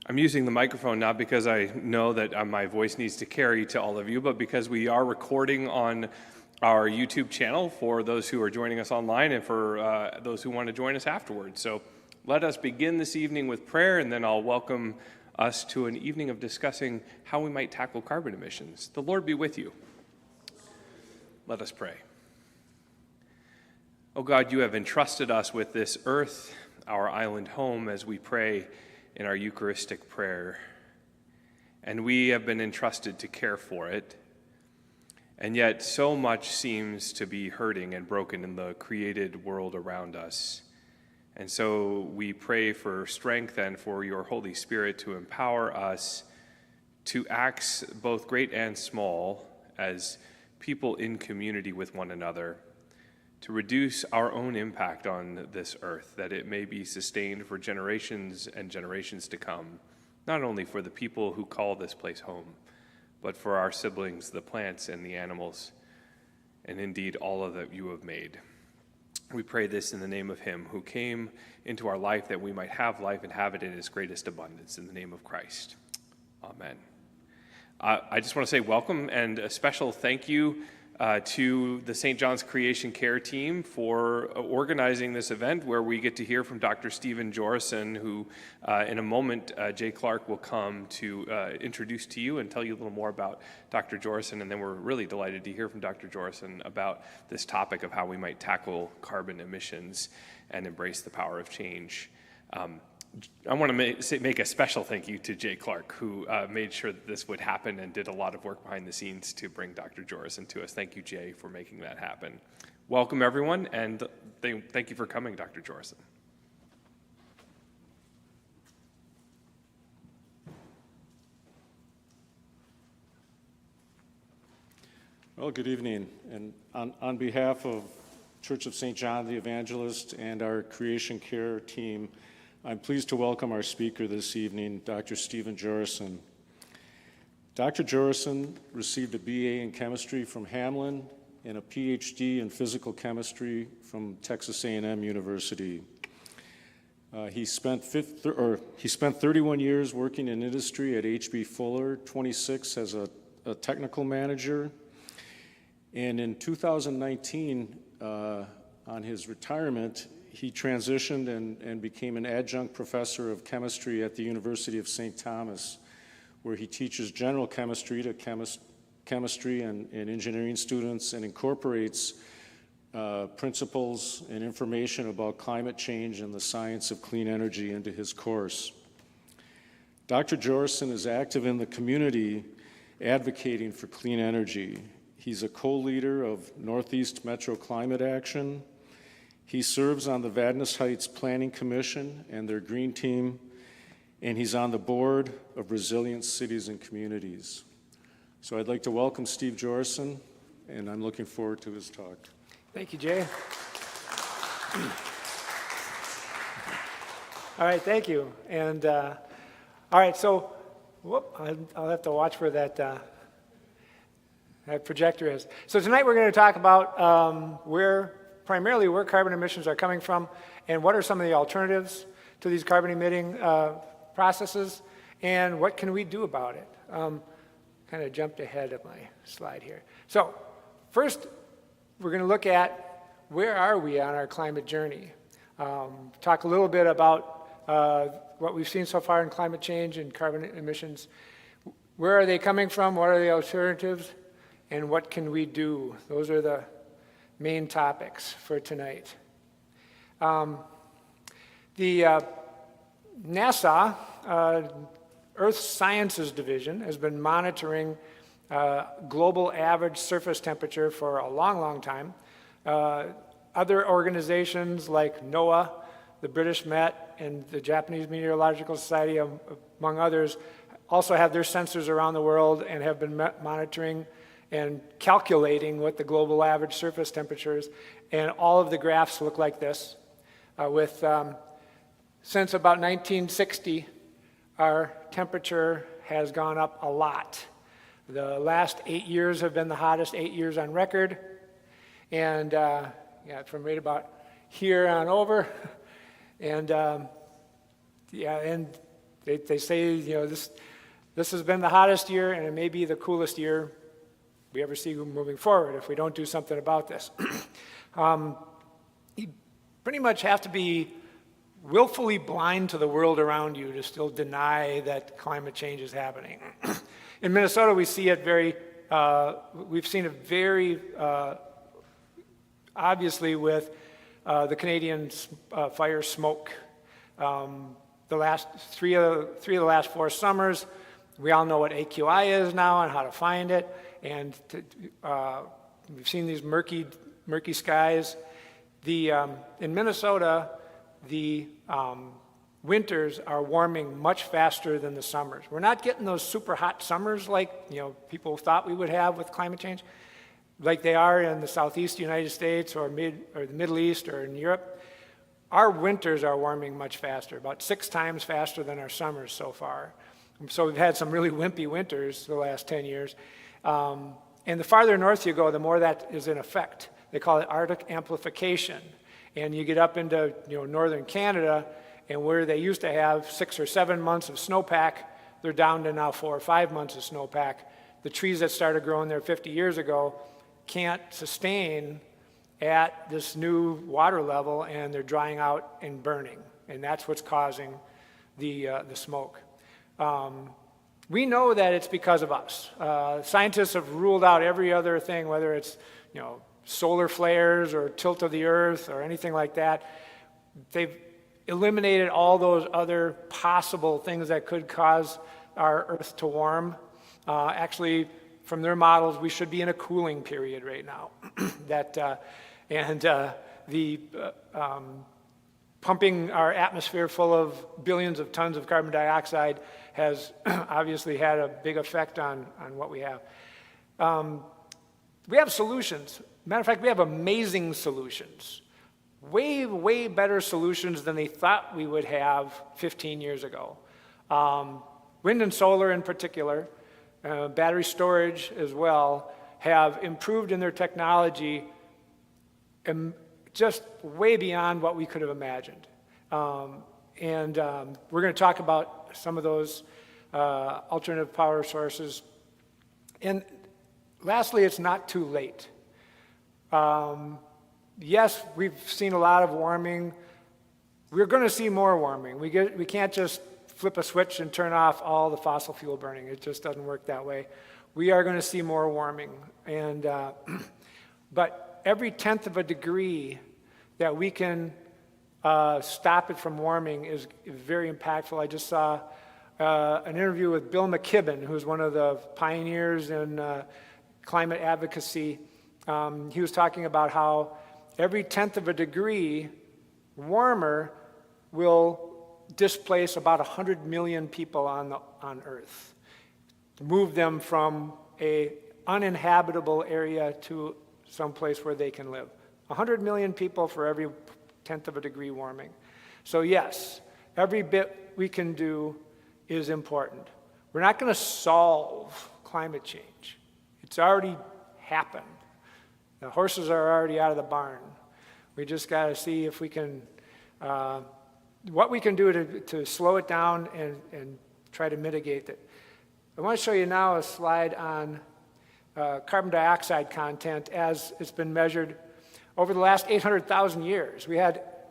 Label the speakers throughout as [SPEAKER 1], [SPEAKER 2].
[SPEAKER 1] I'm using the microphone not because I know that my voice needs to carry to all of you, but because we are recording on our YouTube channel for those who are joining us online and for those who want to join us afterwards. So let us begin this evening with prayer, and then I'll welcome us to an evening of discussing how we might tackle carbon emissions. The Lord be with you. Let us pray. Oh God, you have entrusted us with this earth, our island home, as we pray in our Eucharistic prayer. And we have been entrusted to care for it. And yet so much seems to be hurting and broken in the created world around us. And so we pray for strength and for your Holy Spirit to empower us to acts both great and small as people in community with one another, to reduce our own impact on this earth, that it may be sustained for generations and generations to come, not only for the people who call this place home, but for our siblings, the plants and the animals, and indeed all of that you have made. We pray this in the name of him who came into our life that we might have life and have it in its greatest abundance, in the name of Christ. Amen. I just want to say welcome and a special thank you to the St. John's Creation Care team for organizing this event where we get to hear from Dr. Steven Jorissen, who in a moment Jay Clark will come to introduce to you and tell you a little more about Dr. Jorissen, and then we're really delighted to hear from Dr. Jorissen about this topic of how we might tackle carbon emissions and embrace the power of change. I want to make a special thank you to Jay Clark, who made sure that this would happen and did a lot of work behind the scenes to bring Dr. Jorissen to us. Thank you, Jay, for making that happen. Welcome, everyone, and thank you for coming, Dr. Jorissen.
[SPEAKER 2] Well, good evening. And on behalf of Church of St. John the Evangelist and our Creation Care team, I'm pleased to welcome our speaker this evening, Dr. Steven Jorissen. Dr. Jorissen received a BA in chemistry from Hamlin and a PhD in physical chemistry from Texas A&M University. He spent 31 years working in industry at H.B. Fuller, 26 as a technical manager, and in 2019, on his retirement, he transitioned and became an adjunct professor of chemistry at the University of St. Thomas, where he teaches general chemistry to chemistry and engineering students and incorporates principles and information about climate change and the science of clean energy into his course. Dr. Jorissen is active in the community advocating for clean energy. He's a co-leader of Northeast Metro Climate Action. He serves on the Vadnais Heights Planning Commission and their Green Team, and he's on the board of Resilient Cities and Communities. So I'd like to welcome Steve Jorissen, and I'm looking forward to his talk.
[SPEAKER 3] Thank you, Jay. All right, thank you. And all right, so I'll have to watch where that projector is. So tonight we're going to talk about primarily where carbon emissions are coming from and what are some of the alternatives to these carbon emitting processes and what can we do about it. Kind of jumped ahead of my slide here. So first we're going to look at where are we on our climate journey. Talk a little bit about what we've seen so far in climate change and carbon emissions. Where are they coming from? What are the alternatives? And what can we do? Those are the main topics for tonight. The NASA Earth Sciences Division has been monitoring global average surface temperature for a long, long time. Other organizations like NOAA, the British Met, and the Japanese Meteorological Society, among others, also have their sensors around the world and have been monitoring and calculating what the global average surface temperature is. And all of the graphs look like this. Since about 1960, our temperature has gone up a lot. The last 8 years have been the hottest 8 years on record. And from right about here on over. And They say, this has been the hottest year, and it may be the coolest year we ever see moving forward if we don't do something about this. You pretty much have to be willfully blind to the world around you to still deny that climate change is happening. In Minnesota, we see it we've seen it very obviously with the Canadian fire smoke. The last three of the last 4 summers, we all know what AQI is now and how to find it, and we've seen these murky skies. In Minnesota, the winters are warming much faster than the summers. We're not getting those super hot summers like people thought we would have with climate change, like they are in the southeast United States or the Middle East or in Europe. Our winters are warming much faster, about 6 times faster than our summers so far. So we've had some really wimpy winters the last 10 years. And the farther north you go, the more that is in effect. They call it Arctic amplification. And you get up into northern Canada, and where they used to have 6 or 7 months of snowpack, they're down to now 4 or 5 months of snowpack. The trees that started growing there 50 years ago can't sustain at this new water level, and they're drying out and burning, and that's what's causing the smoke. We know that it's because of us. Scientists have ruled out every other thing, whether it's solar flares or tilt of the earth or anything like that. They've eliminated all those other possible things that could cause our earth to warm. Actually, from their models, we should be in a cooling period right now. Pumping our atmosphere full of billions of tons of carbon dioxide has obviously had a big effect on what we have. We have solutions. Matter of fact, we have amazing solutions. Way, way better solutions than they thought we would have 15 years ago. Wind and solar in particular, battery storage as well, have improved in their technology just way beyond what we could have imagined. We're going to talk about some of those alternative power sources. And lastly, it's not too late. Yes, we've seen a lot of warming. We're going to see more warming. We can't just flip a switch and turn off all the fossil fuel burning. It just doesn't work that way. We are going to see more warming. But every 1/10 of a degree that we can stop it from warming is very impactful. I just saw an interview with Bill McKibben, who's one of the pioneers in climate advocacy. He was talking about how every 1/10 of a degree warmer will displace about 100 million people on Earth, move them from an uninhabitable area to someplace where they can live. 100 million people for every 1/10 of a degree warming. So yes, every bit we can do is important. We're not going to solve climate change. It's already happened. The horses are already out of the barn. We just got to see if we can, what we can do to slow it down and try to mitigate it. I want to show you now a slide on carbon dioxide content as it's been measured over the last 800,000 years. We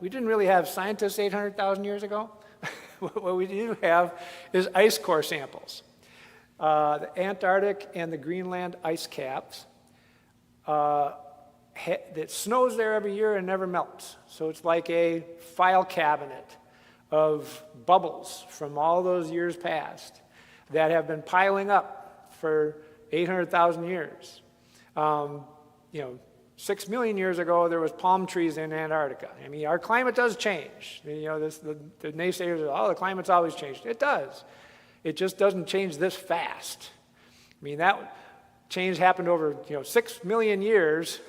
[SPEAKER 3] didn't really have scientists 800,000 years ago. What we do have is ice core samples. The Antarctic and the Greenland ice caps. It snows there every year and never melts. So it's like a file cabinet of bubbles from all those years past that have been piling up for 800,000 years. 6 million years ago, there was palm trees in Antarctica. I mean, our climate does change. The naysayers are, oh, the climate's always changed. It does. It just doesn't change this fast. I mean, that change happened over 6 million years.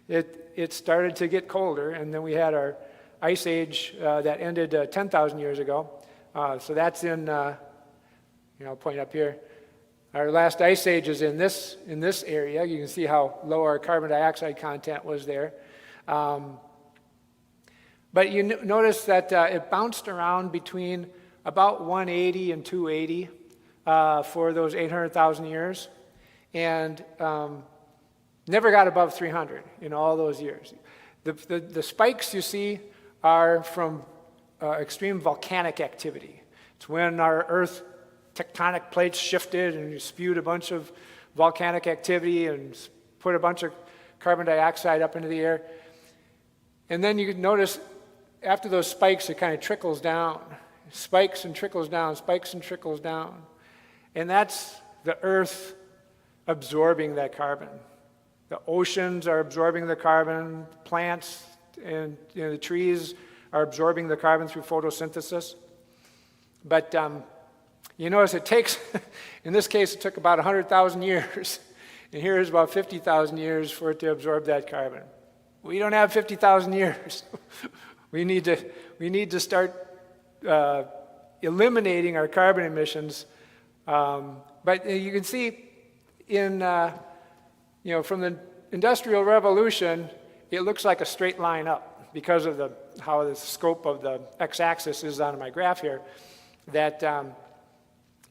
[SPEAKER 3] It started to get colder, and then we had our ice age that ended 10,000 years ago. So that's in, point up here. Our last ice age is in this area. You can see how low our carbon dioxide content was there. But you notice that it bounced around between about 180 and 280 for those 800,000 years, and never got above 300 in all those years. The spikes you see are from extreme volcanic activity. It's when our Earth tectonic plates shifted and you spewed a bunch of volcanic activity and put a bunch of carbon dioxide up into the air. And then you can notice after those spikes, it kind of trickles down. Spikes and trickles down, spikes and trickles down. And that's the Earth absorbing that carbon. The oceans are absorbing the carbon, plants and the trees are absorbing the carbon through photosynthesis. But you notice it takes, in this case, it took about 100,000 years. And here is about 50,000 years for it to absorb that carbon. We don't have 50,000 years. we need to start eliminating our carbon emissions. But you can see in, from the Industrial Revolution, it looks like a straight line up because of how the scope of the x-axis is on my graph here, that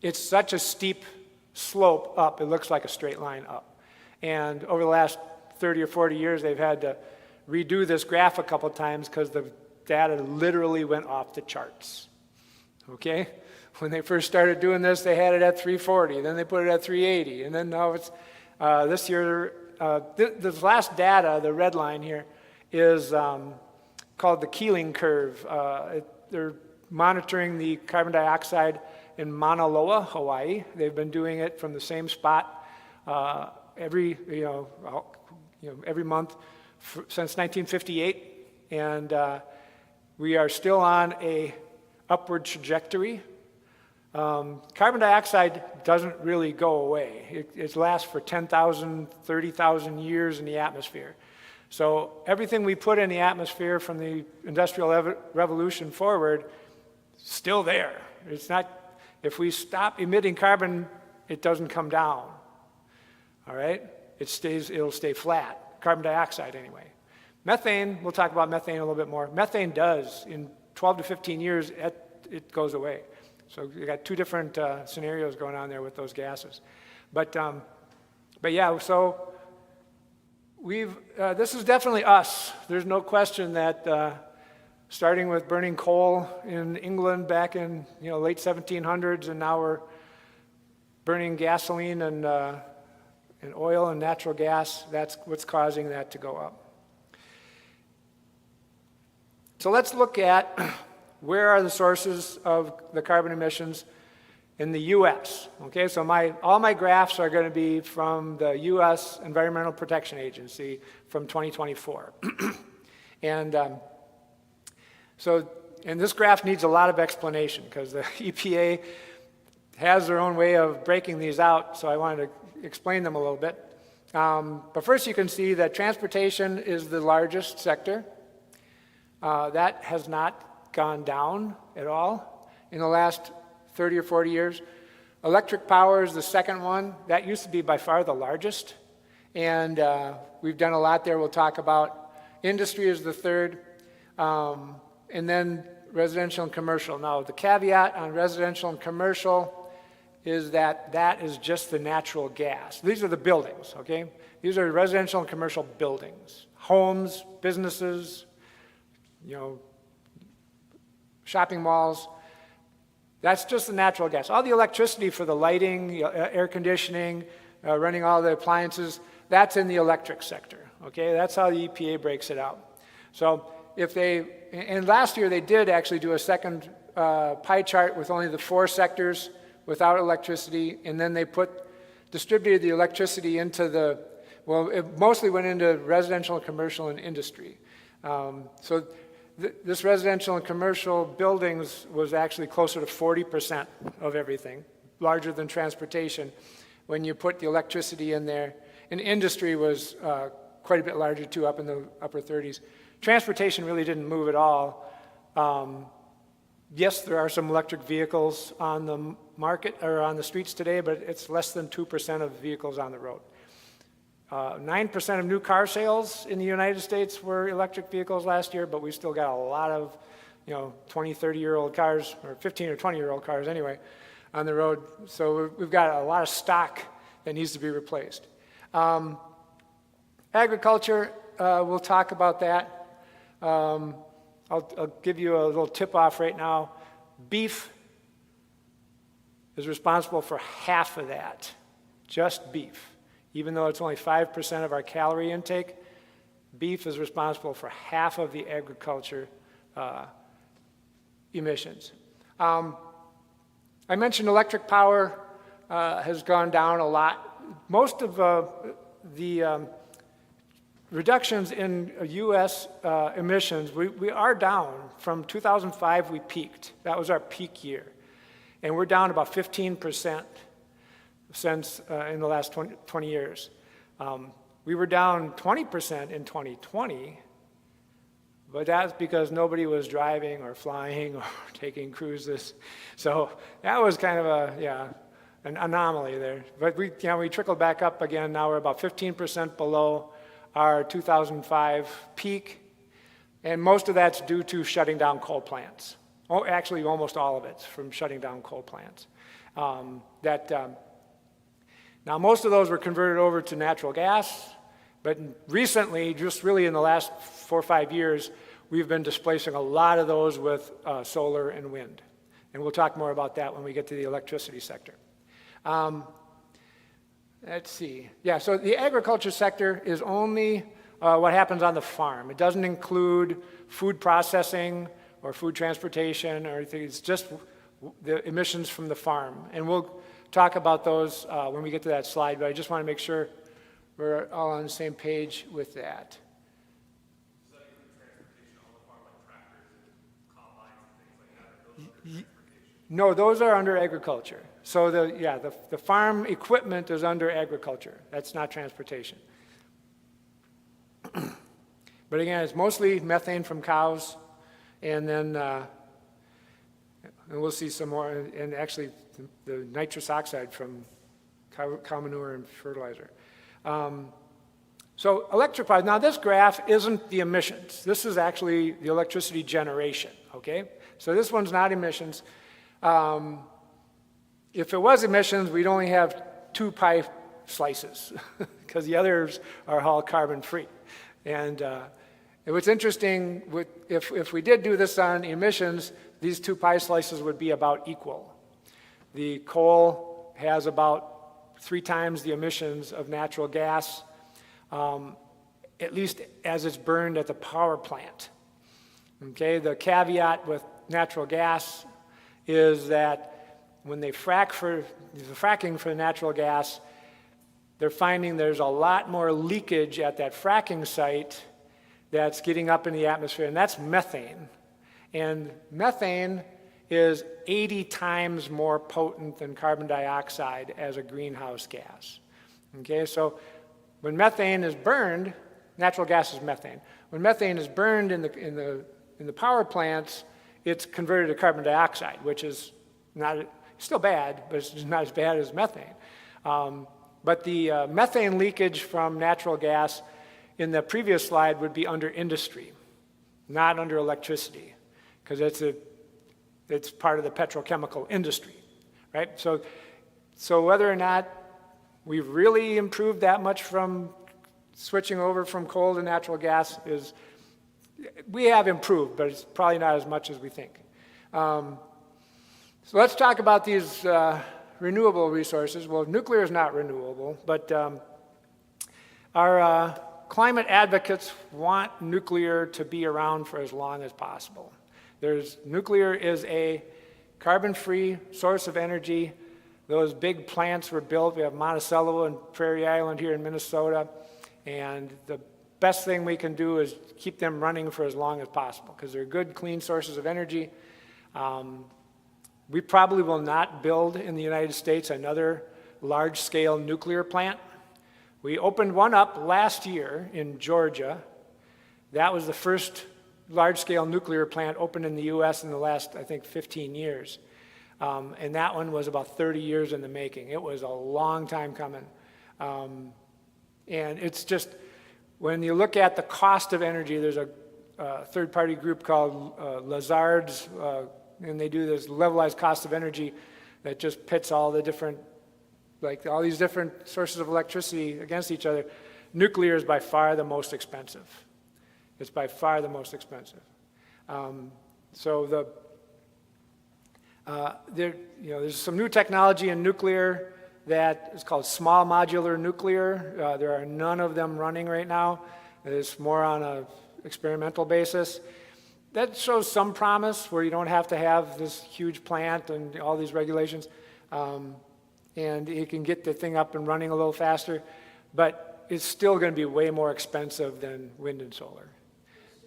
[SPEAKER 3] it's such a steep slope up, it looks like a straight line up. And over the last 30 or 40 years, they've had to redo this graph a couple times because the data literally went off the charts. Okay? When they first started doing this, they had it at 340, then they put it at 380, and then now it's, this year, this last data, the red line here, is called the Keeling curve. They're monitoring the carbon dioxide in Mauna Loa, Hawaii. They've been doing it from the same spot every month since 1958, and we are still on a upward trajectory. Carbon dioxide doesn't really go away. It lasts for 10,000, 30,000 years in the atmosphere. So everything we put in the atmosphere from the Industrial Revolution forward, still there. It's not, if we stop emitting carbon, it doesn't come down. All right? It'll stay flat. Carbon dioxide anyway. Methane, we'll talk about methane a little bit more. Methane does, in 12 to 15 years, it goes away. So you got two different scenarios going on there with those gases. But yeah, so this is definitely us. There's no question that starting with burning coal in England back in late 1700s, and now we're burning gasoline and oil and natural gas. That's what's causing that to go up. So let's look at where are the sources of the carbon emissions in the U.S. Okay, so all my graphs are going to be from the U.S. Environmental Protection Agency from 2024. And this graph needs a lot of explanation because the EPA has their own way of breaking these out, so I wanted to explain them a little bit. But first you can see that transportation is the largest sector. That has not gone down at all in the last 30 or 40 years. Electric power is the second one. That used to be by far the largest. And we've done a lot there we'll talk about. Industry is the third. And then residential and commercial. Now, the caveat on residential and commercial is that is just the natural gas. These are the buildings, okay? These are residential and commercial buildings. Homes, businesses, shopping malls. That's just the natural gas. All the electricity for the lighting, air conditioning, running all the appliances, that's in the electric sector, okay? That's how the EPA breaks it out. So and last year they did actually do a second pie chart with only the 4 sectors without electricity, and then they distributed the electricity into it mostly went into residential and commercial and industry. This residential and commercial buildings was actually closer to 40% of everything, larger than transportation when you put the electricity in there. And industry was quite a bit larger too, up in the upper 30s. Transportation really didn't move at all. Yes, there are some electric vehicles on the market or on the streets today, but it's less than 2% of vehicles on the road. 9% of new car sales in the United States were electric vehicles last year, but we still got a lot of 20, 30-year-old cars, or 15 or 20-year-old cars anyway, on the road. So we've got a lot of stock that needs to be replaced. Agriculture, we'll talk about that. I'll give you a little tip-off right now. Beef is responsible for half of that, just beef. Even though it's only 5% of our calorie intake, beef is responsible for half of the agriculture emissions. I mentioned electric power has gone down a lot. Most of the reductions in U.S. emissions, we are down. From 2005, we peaked. That was our peak year. And we're down about 15% since in the last 20 years. We were down 20% in 2020, but that's because nobody was driving or flying or taking cruises. So that was kind of an anomaly there. But we trickled back up again. Now we're about 15% below our 2005 peak, and most of that's due to shutting down coal plants. Oh, actually, almost all of it's from shutting down coal plants. Now, most of those were converted over to natural gas, but recently, just really in the last 4 or 5 years, we've been displacing a lot of those with solar and wind. And we'll talk more about that when we get to the electricity sector. Let's see. Yeah, so the agriculture sector is only what happens on the farm. It doesn't include food processing or food transportation or anything. It's just the emissions from the farm. And we'll talk about those when we get to that slide, but I just want to make sure we're all on the same page with that.
[SPEAKER 1] Does that include transportation on the farm, like tractors and combines and things like that? Or those are transportation?
[SPEAKER 3] No, those are under agriculture. So the farm equipment is under agriculture. That's not transportation. But again, it's mostly methane from cows, and then and we'll see some more, and actually the nitrous oxide from cow manure and fertilizer. So electrified, now this graph isn't the emissions. This is actually the electricity generation, okay? So this one's not emissions. If it was emissions, we'd only have 2 pie slices because the others are all carbon-free. And what's interesting, if we did do this on emissions, these 2 pie slices would be about equal. The coal has about 3 times the emissions of natural gas, at least as it's burned at the power plant. Okay, the caveat with natural gas is that when they fracking for natural gas, they're finding there's a lot more leakage at that fracking site that's getting up in the atmosphere, and that's methane. And methane is 80 times more potent than carbon dioxide as a greenhouse gas. Okay, so when methane is burned, natural gas is methane. When methane is burned in the power plants, it's converted to carbon dioxide, which is still bad, but it's not as bad as methane. But the methane leakage from natural gas in the previous slide would be under industry, not under electricity, because it's part of the petrochemical industry, right? So whether or not we've really improved that much from switching over from coal to natural gas we have improved, but it's probably not as much as we think. So let's talk about these renewable resources. Well, nuclear is not renewable, but our climate advocates want nuclear to be around for as long as possible. Nuclear is a carbon-free source of energy. Those big plants were built. We have Monticello and Prairie Island here in Minnesota, and the best thing we can do is keep them running for as long as possible because they're good, clean sources of energy. We probably will not build in the United States another large-scale nuclear plant. We opened one up last year in Georgia. That was the first large-scale nuclear plant opened in the U.S. in the last, I think, 15 years. And that one was about 30 years in the making. It was a long time coming. And it's just, when you look at the cost of energy, there's a third-party group called Lazard's, and they do this levelized cost of energy that just pits all the different, like all these different sources of electricity against each other. Nuclear is by far the most expensive. It's by far the most expensive. There's some new technology in nuclear that is called small modular nuclear. There are none of them running right now. It's more on an experimental basis. That shows some promise where you don't have to have this huge plant and all these regulations. And you can get the thing up and running a little faster. But it's still going to be way more expensive than wind and solar.
[SPEAKER 4] Is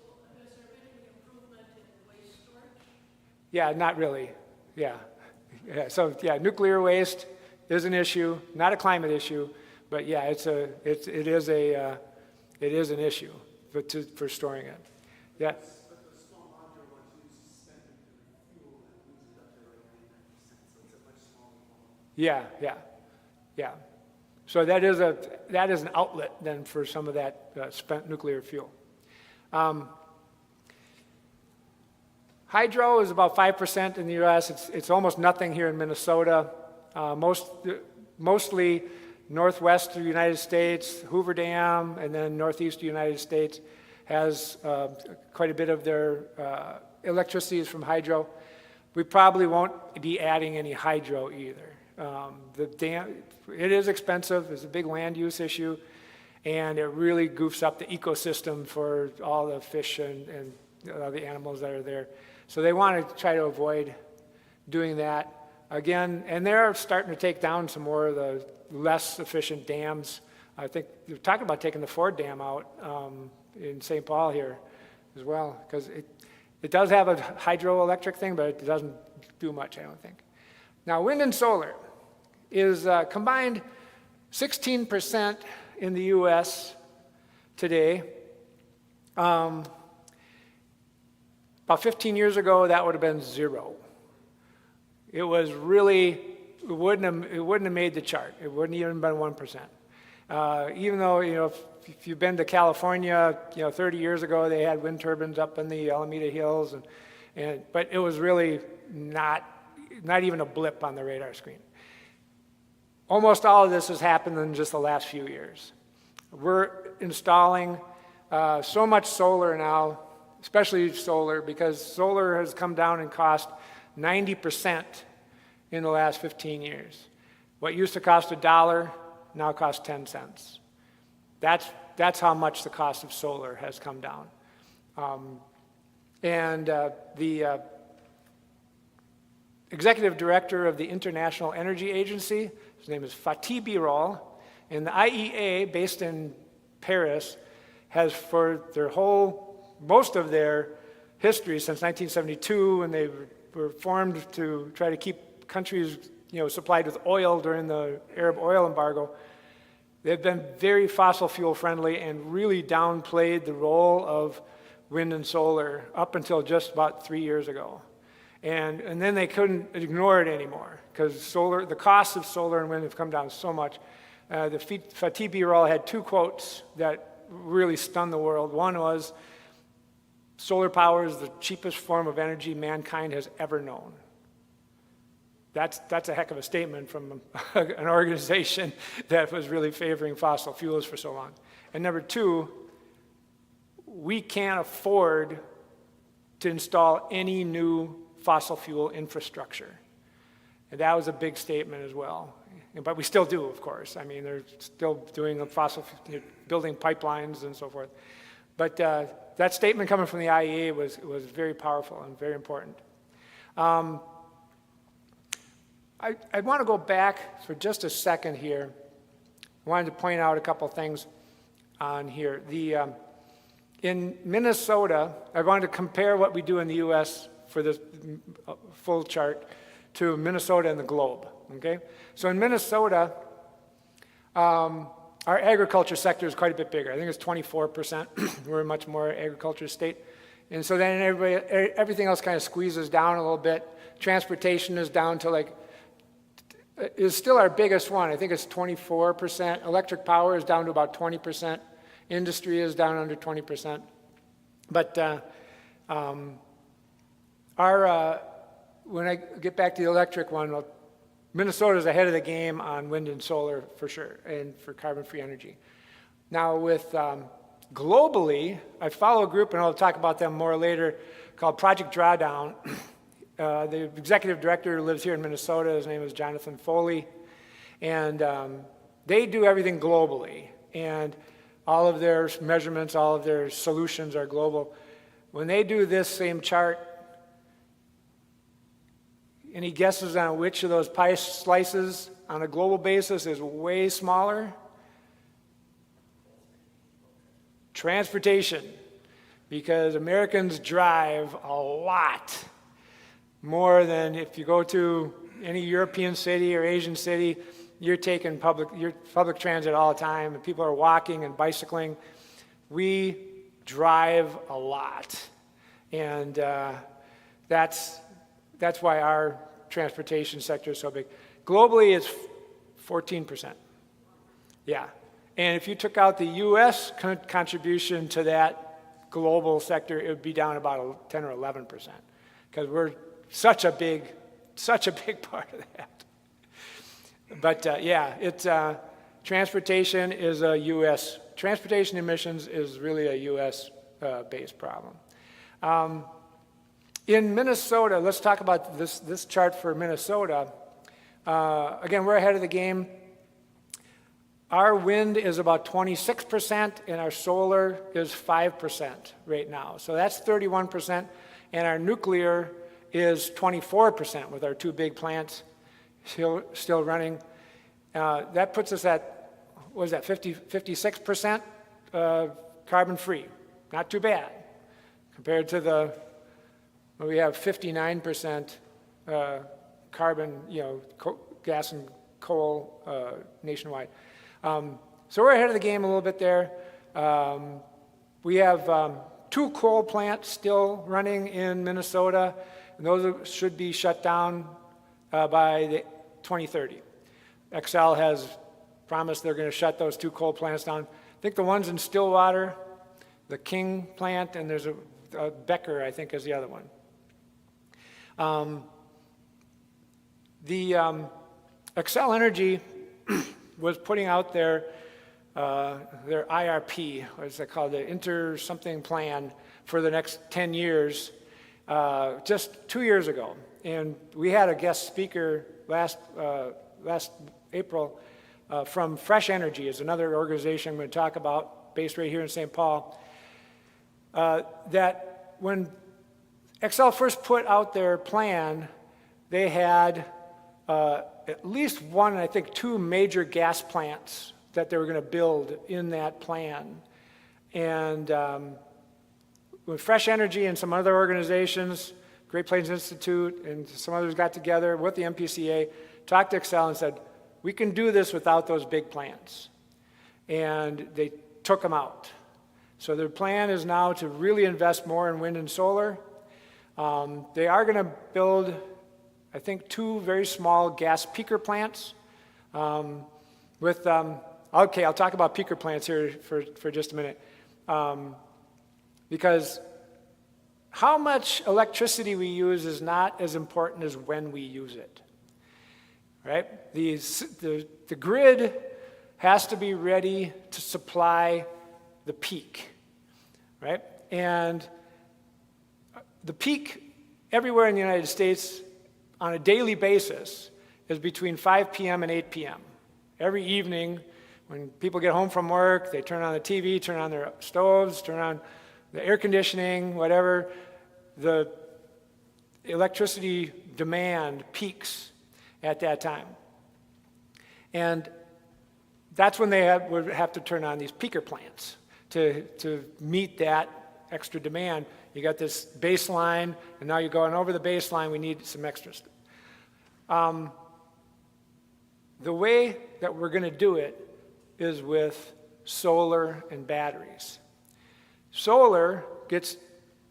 [SPEAKER 4] there any improvement in waste storage?
[SPEAKER 3] Yeah, not really. Yeah. So nuclear waste is an issue, not a climate issue, but yeah, it is an issue for storing it. Yeah.
[SPEAKER 5] But the small modular ones use suspended fuel that leaves it up there around 90%, so it's a much smaller one.
[SPEAKER 3] Yeah. So that is an outlet then for some of that spent nuclear fuel. Hydro is about 5% in the U.S. It's almost nothing here in Minnesota. Mostly northwest of the United States, Hoover Dam, and then northeast United States has quite a bit of their electricity is from hydro. We probably won't be adding any hydro either. The dam, it is expensive, it's a big land use issue, and it really goofs up the ecosystem for all the fish and the animals that are there. So they want to try to avoid doing that. Again, and they're starting to take down some more of the less efficient dams. I think they're talking about taking the Ford Dam out in St. Paul here as well, because it does have a hydroelectric thing, but it doesn't do much, I don't think. Now, wind and solar is combined 16% in the U.S. today. About 15 years ago, that would have been 0. It was really, it wouldn't have made the chart. It wouldn't even been 1%. Even though, if you've been to California, 30 years ago, they had wind turbines up in the Alameda Hills, but it was really not even a blip on the radar screen. Almost all of this has happened in just the last few years. We're installing so much solar now, especially solar, because solar has come down in cost 90% in the last 15 years. What used to cost $1 now costs 10 cents. That's how much the cost of solar has come down. The executive director of the International Energy Agency, his name is Fatih Birol, and the IEA, based in Paris, has for most of their history since 1972, when they were formed to try to keep countries, supplied with oil during the Arab oil embargo. They've been very fossil fuel friendly and really downplayed the role of wind and solar up until just about 3 years ago. And then they couldn't ignore it anymore because the costs of solar and wind have come down so much. Fatih Birol had 2 quotes that really stunned the world. One was, "Solar power is the cheapest form of energy mankind has ever known." That's a heck of a statement from an organization that was really favoring fossil fuels for so long. And number 2, we can't afford to install any new fossil fuel infrastructure. And that was a big statement as well. But we still do, of course. I mean, they're still doing building pipelines and so forth. But that statement coming from the IEA was very powerful and very important. I want to go back for just a second here. I wanted to point out a couple things on here. In Minnesota, I wanted to compare what we do in the U.S. for this full chart to Minnesota and the globe. Okay, so in Minnesota, our agriculture sector is quite a bit bigger. I think it's 24%. We're a much more agriculture state. And so then everything else kind of squeezes down a little bit. Transportation is down to is still our biggest one. I think it's 24%. Electric power is down to about 20%. Industry is down under 20%. But when I get back to the electric one, Minnesota's ahead of the game on wind and solar for sure, and for carbon-free energy. Now with globally, I follow a group, and I'll talk about them more later, called Project Drawdown. The executive director lives here in Minnesota. His name is Jonathan Foley. And they do everything globally. And all of their measurements, all of their solutions are global. When they do this same chart, any guesses on which of those pie slices on a global basis is way smaller? Transportation, because Americans drive a lot more than if you go to any European city or Asian city, you're taking public transit all the time, and people are walking and bicycling. We drive a lot, and that's why our transportation sector is so big. Globally, it's 14%. Yeah. And if you took out the U.S. contribution to that global sector, it would be down about 10 or 11%, because we're such a big part of that. But yeah, it's transportation is a U.S. Transportation emissions is really a U.S. Based problem. In Minnesota, let's talk about this chart for Minnesota. Again, we're ahead of the game. Our wind is about 26%, and our solar is 5% right now. So that's 31%, and our nuclear is 24% with our two big plants still running. That puts us at, what is that, 56% carbon-free. Not too bad compared to we have 59% carbon, gas and coal nationwide. So we're ahead of the game a little bit there. We have 2 coal plants still running in Minnesota, and those should be shut down by 2030. Xcel has promised they're going to shut those 2 coal plants down. I think the one's in Stillwater, the King plant, and there's a Becker, I think, is the other one. Xcel Energy was putting out their IRP, what is it called, the inter-something plan for the next 10 years, just 2 years ago. And we had a guest speaker last April from Fresh Energy, is another organization I'm going to talk about, based right here in St. Paul, that when Xcel first put out their plan, they had at least one, and I think 2 major gas plants that they were going to build in that plan. And with Fresh Energy and some other organizations, Great Plains Institute and some others got together with the MPCA, talked to Xcel and said, we can do this without those big plants. And they took them out. So their plan is now to really invest more in wind and solar. They are going to build, I think, 2 very small gas peaker plants. Okay, I'll talk about peaker plants here for just a minute. Because how much electricity we use is not as important as when we use it. Right? The grid has to be ready to supply the peak. Right? And the peak everywhere in the United States on a daily basis is between 5 p.m. and 8 p.m. Every evening, when people get home from work, they turn on the TV, turn on their stoves, turn on the air conditioning, whatever, the electricity demand peaks at that time. And that's when they would have to turn on these peaker plants to meet that extra demand. You got this baseline, and now you're going over the baseline, we need some extras. The way that we're going to do it is with solar and batteries. Solar gets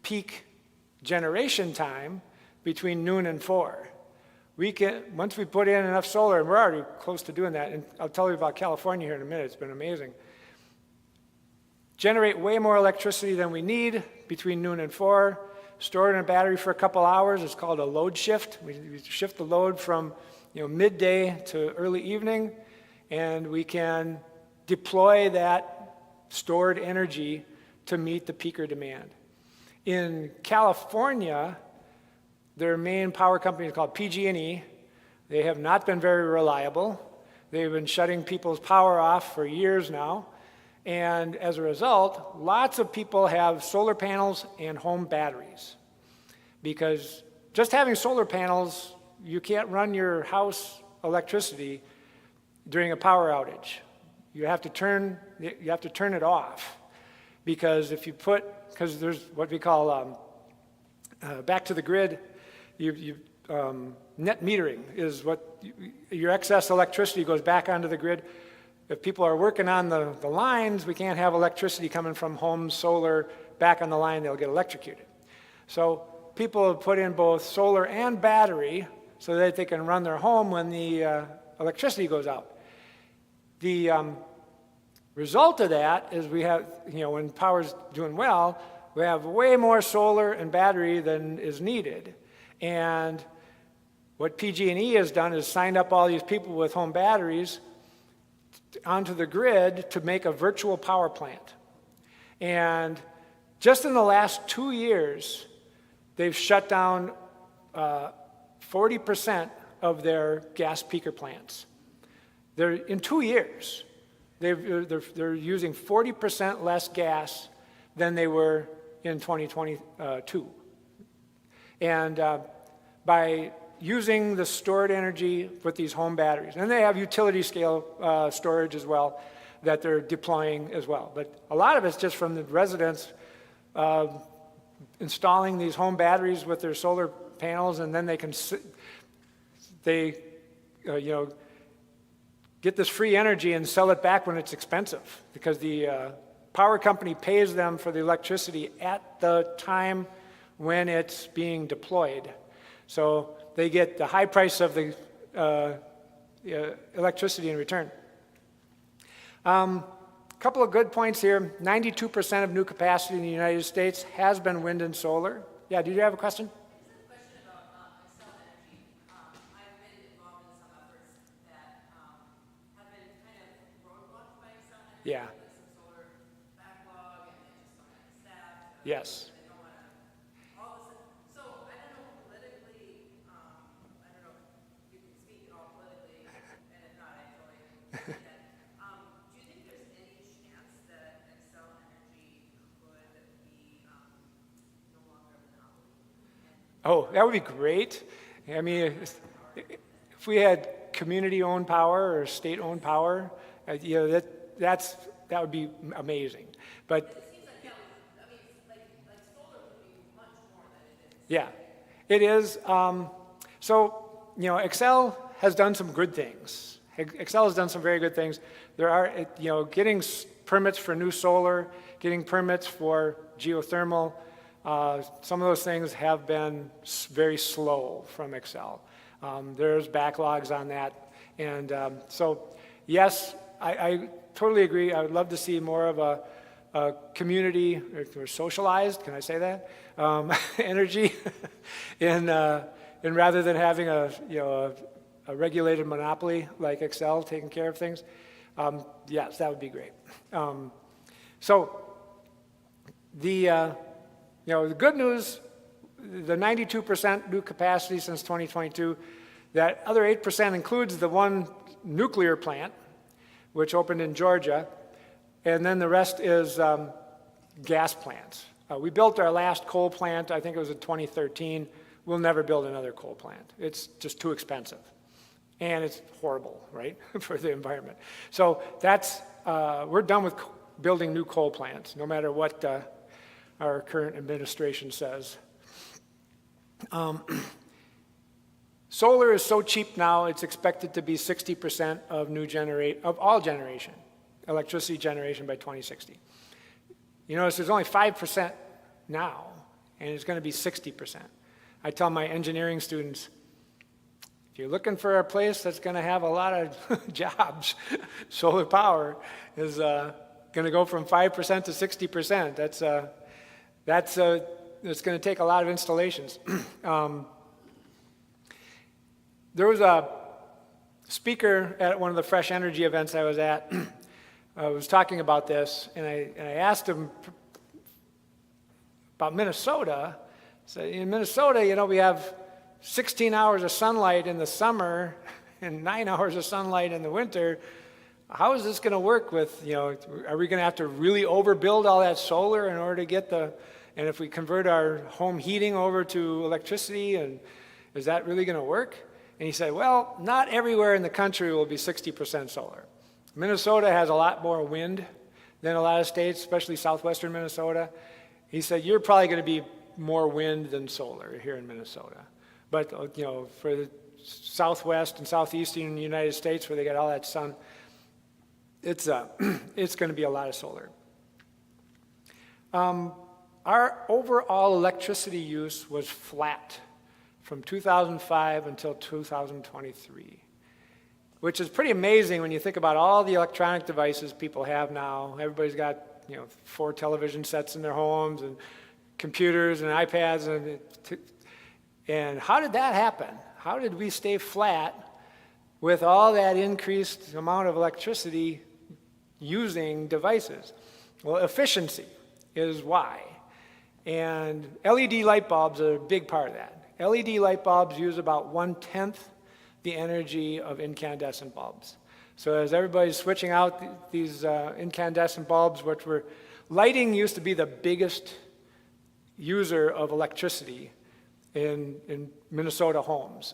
[SPEAKER 3] peak generation time between noon and 4. Once we put in enough solar, and we're already close to doing that, and I'll tell you about California here in a minute, it's been amazing. generate way more electricity than we need between noon and 4, store it in a battery for a couple hours. It's called a load shift. We shift the load from midday to early evening, and we can deploy that stored energy to meet the peaker demand. In California, their main power company is called PG&E. They have not been very reliable. They've been shutting people's power off for years now. And as a result, lots of people have solar panels and home batteries. Because just having solar panels, you can't run your house electricity during a power outage. You have to turn it off. Because because there's what we call back to the grid, net metering is what your excess electricity goes back onto the grid. If people are working on the lines, we can't have electricity coming from home solar back on the line, they'll get electrocuted. So people have put in both solar and battery so that they can run their home when the electricity goes out. The result of that is we have, when power's doing well, we have way more solar and battery than is needed. And what PG&E has done is signed up all these people with home batteries onto the grid to make a virtual power plant. And just in the last 2 years, they've shut down 40% of their gas peaker plants. In 2 years, they're using 40% less gas than they were in 2022. And by using the stored energy with these home batteries. And they have utility scale storage as well that they're deploying as well. But a lot of it's just from the residents installing these home batteries with their solar panels, and then they can get this free energy and sell it back when it's expensive, because the power company pays them for the electricity at the time when it's being deployed. So they get the high price of the electricity in return. Couple of good points here. 92% of new capacity in the United States has been wind and solar. Yeah, did you have a question?
[SPEAKER 4] Question about Excel Energy. I've been involved in some efforts that have been kind of roadblocked by Excel Energy.
[SPEAKER 3] Yeah.
[SPEAKER 4] Like some solar backlog, and they just don't have the staff.
[SPEAKER 3] Yes.
[SPEAKER 4] They don't want to. All of a sudden, so I don't know politically. I don't know if you can speak at all politically, and if not, I totally understand that. Do you think there's any chance that Excel Energy could be no longer a monopoly?
[SPEAKER 3] Oh, that would be great. I mean, if we had community-owned power or state-owned power, that would be amazing. But
[SPEAKER 4] It seems like that would, I mean, like solar would be much more than it is.
[SPEAKER 3] yeah, it is. Excel has done some good things. Excel has done some very good things. There are, getting permits for new solar, getting permits for geothermal. Some of those things have been very slow from Excel. There's backlogs on that. And so, yes, I totally agree. I would love to see more of a community or socialized, can I say that? Energy in rather than having a regulated monopoly like Excel taking care of things. Yes, that would be great. The good news, the 92% new capacity since 2022, that other 8% includes the one nuclear plant, which opened in Georgia, and then the rest is gas plants. We built our last coal plant, I think it was in 2013. We'll never build another coal plant. It's just too expensive. And it's horrible, right, for the environment. So we're done with building new coal plants, no matter what our current administration says. Solar is so cheap now, it's expected to be 60% of all generation, electricity generation by 2060. You notice there's only 5% now, and it's going to be 60%. I tell my engineering students, if you're looking for a place that's going to have a lot of jobs, solar power is going to go from 5% to 60%. It's going to take a lot of installations. There was a speaker at one of the Fresh Energy events I was at. Was talking about this, and I asked him about Minnesota. So in Minnesota, we have 16 hours of sunlight in the summer and 9 hours of sunlight in the winter. How is this going to work with, are we going to have to really overbuild all that solar in order to get and if we convert our home heating over to electricity, and is that really going to work? And he said, well, not everywhere in the country will be 60% solar. Minnesota has a lot more wind than a lot of states, especially southwestern Minnesota. He said, you're probably going to be more wind than solar here in Minnesota. But, for the southwest and southeastern United States where they get all that sun, it's going to be a lot of solar. Our overall electricity use was flat from 2005 until 2023, which is pretty amazing when you think about all the electronic devices people have now. Everybody's got 4 television sets in their homes and computers and iPads, and how did that happen? How did we stay flat with all that increased amount of electricity using devices? Well, efficiency is why. And LED light bulbs are a big part of that. LED light bulbs use about 1/10 the energy of incandescent bulbs. So as everybody's switching out these incandescent bulbs, lighting used to be the biggest user of electricity in Minnesota homes.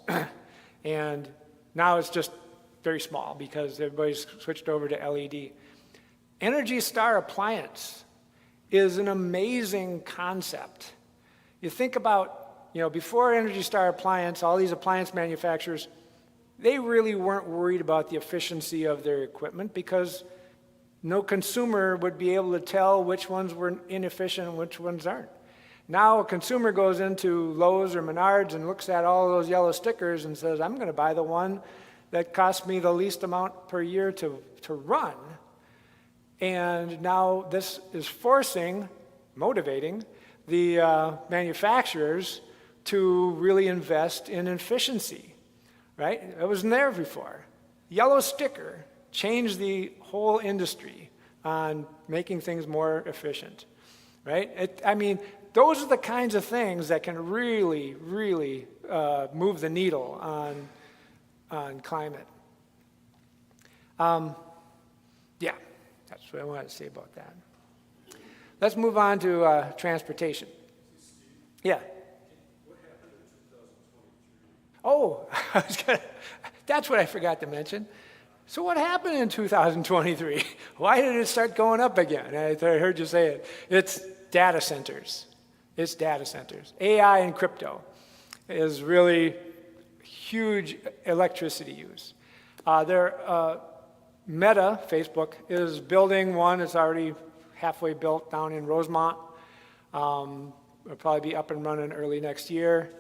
[SPEAKER 3] And now it's just very small because everybody's switched over to LED. Energy Star appliance is an amazing concept. You think about, before Energy Star appliance, all these appliance manufacturers, they really weren't worried about the efficiency of their equipment because no consumer would be able to tell which ones were inefficient and which ones aren't. Now a consumer goes into Lowe's or Menards and looks at all those yellow stickers and says, I'm going to buy the one that costs me the least amount per year to run. And now this is motivating the manufacturers to really invest in efficiency, right? It wasn't there before. Yellow sticker changed the whole industry on making things more efficient, right? Those are the kinds of things that can really, really move the needle on climate. Yeah, that's what I wanted to say about that. Let's move on to transportation. Yeah.
[SPEAKER 2] What happened in 2023?
[SPEAKER 3] Oh, that's what I forgot to mention. So what happened in 2023? Why did it start going up again? I heard you say it. It's data centers. It's data centers. AI and crypto is really huge electricity use. Meta, Facebook, is building one. It's already halfway built down in Rosemont. It'll probably be up and running early next year.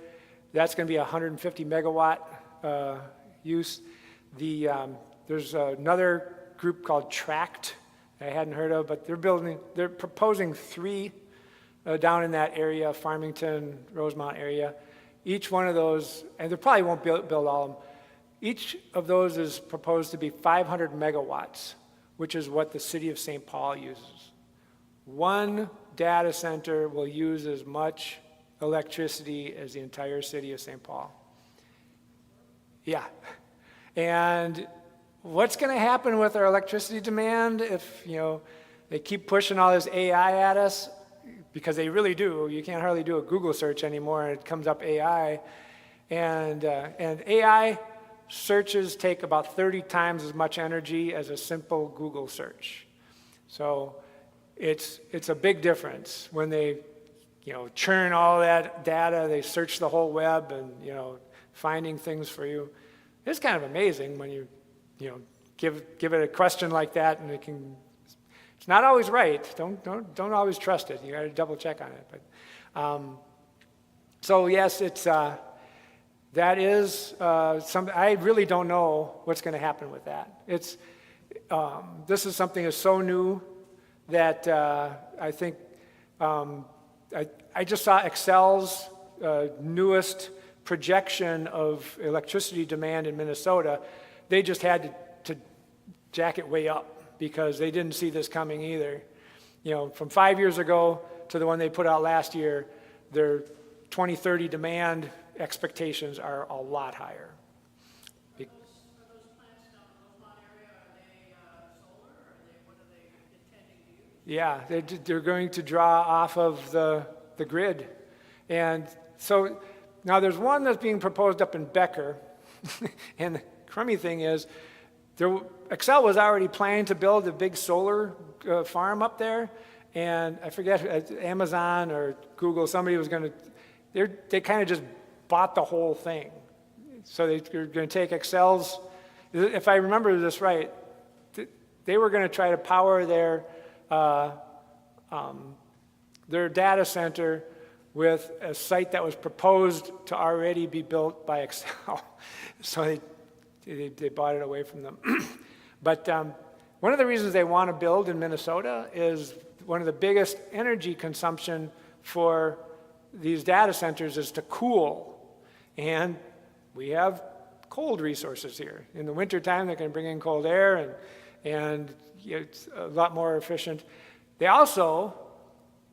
[SPEAKER 3] That's going to be 150 megawatt use. There's another group called Tract I hadn't heard of, but they're proposing 3 down in that area, Farmington, Rosemont area. Each one of those, and they probably won't build all of them, each of those is proposed to be 500 megawatts, which is what the city of St. Paul uses. One data center will use as much electricity as the entire city of St. Paul. Yeah. And what's going to happen with our electricity demand if, they keep pushing all this AI at us? Because they really do. You can't hardly do a Google search anymore, and it comes up AI. And AI searches take about 30 times as much energy as a simple Google search. So it's a big difference when they, churn all that data. They search the whole web and, finding things for you. It's kind of amazing when you give it a question like that, and it's not always right. Don't always trust it. You got to double check on it. But so yes, that is something. I really don't know what's going to happen with that. This is something that's so new that I think I just saw Excel's newest projection of electricity demand in Minnesota. They just had to jack it way up because they didn't see this coming either. You know, from 5 years ago to the one they put out last year, their 2030 demand expectations are a lot higher.
[SPEAKER 4] Are those plants down in the Rosemont area, are they solar, or are they, what are they intending to use?
[SPEAKER 3] Yeah, they're going to draw off of the grid. And so now there's one that's being proposed up in Becker. And the crummy thing is, Excel was already planning to build a big solar farm up there. And I forget, Amazon or Google, somebody was going to, they kind of just bought the whole thing. So they're going to take Excel's, if I remember this right, they were going to try to power their data center with a site that was proposed to already be built by Excel. So they bought it away from them. But one of the reasons they want to build in Minnesota is one of the biggest energy consumption for these data centers is to cool. And we have cold resources here. In the wintertime, they can bring in cold air, and it's a lot more efficient. They also,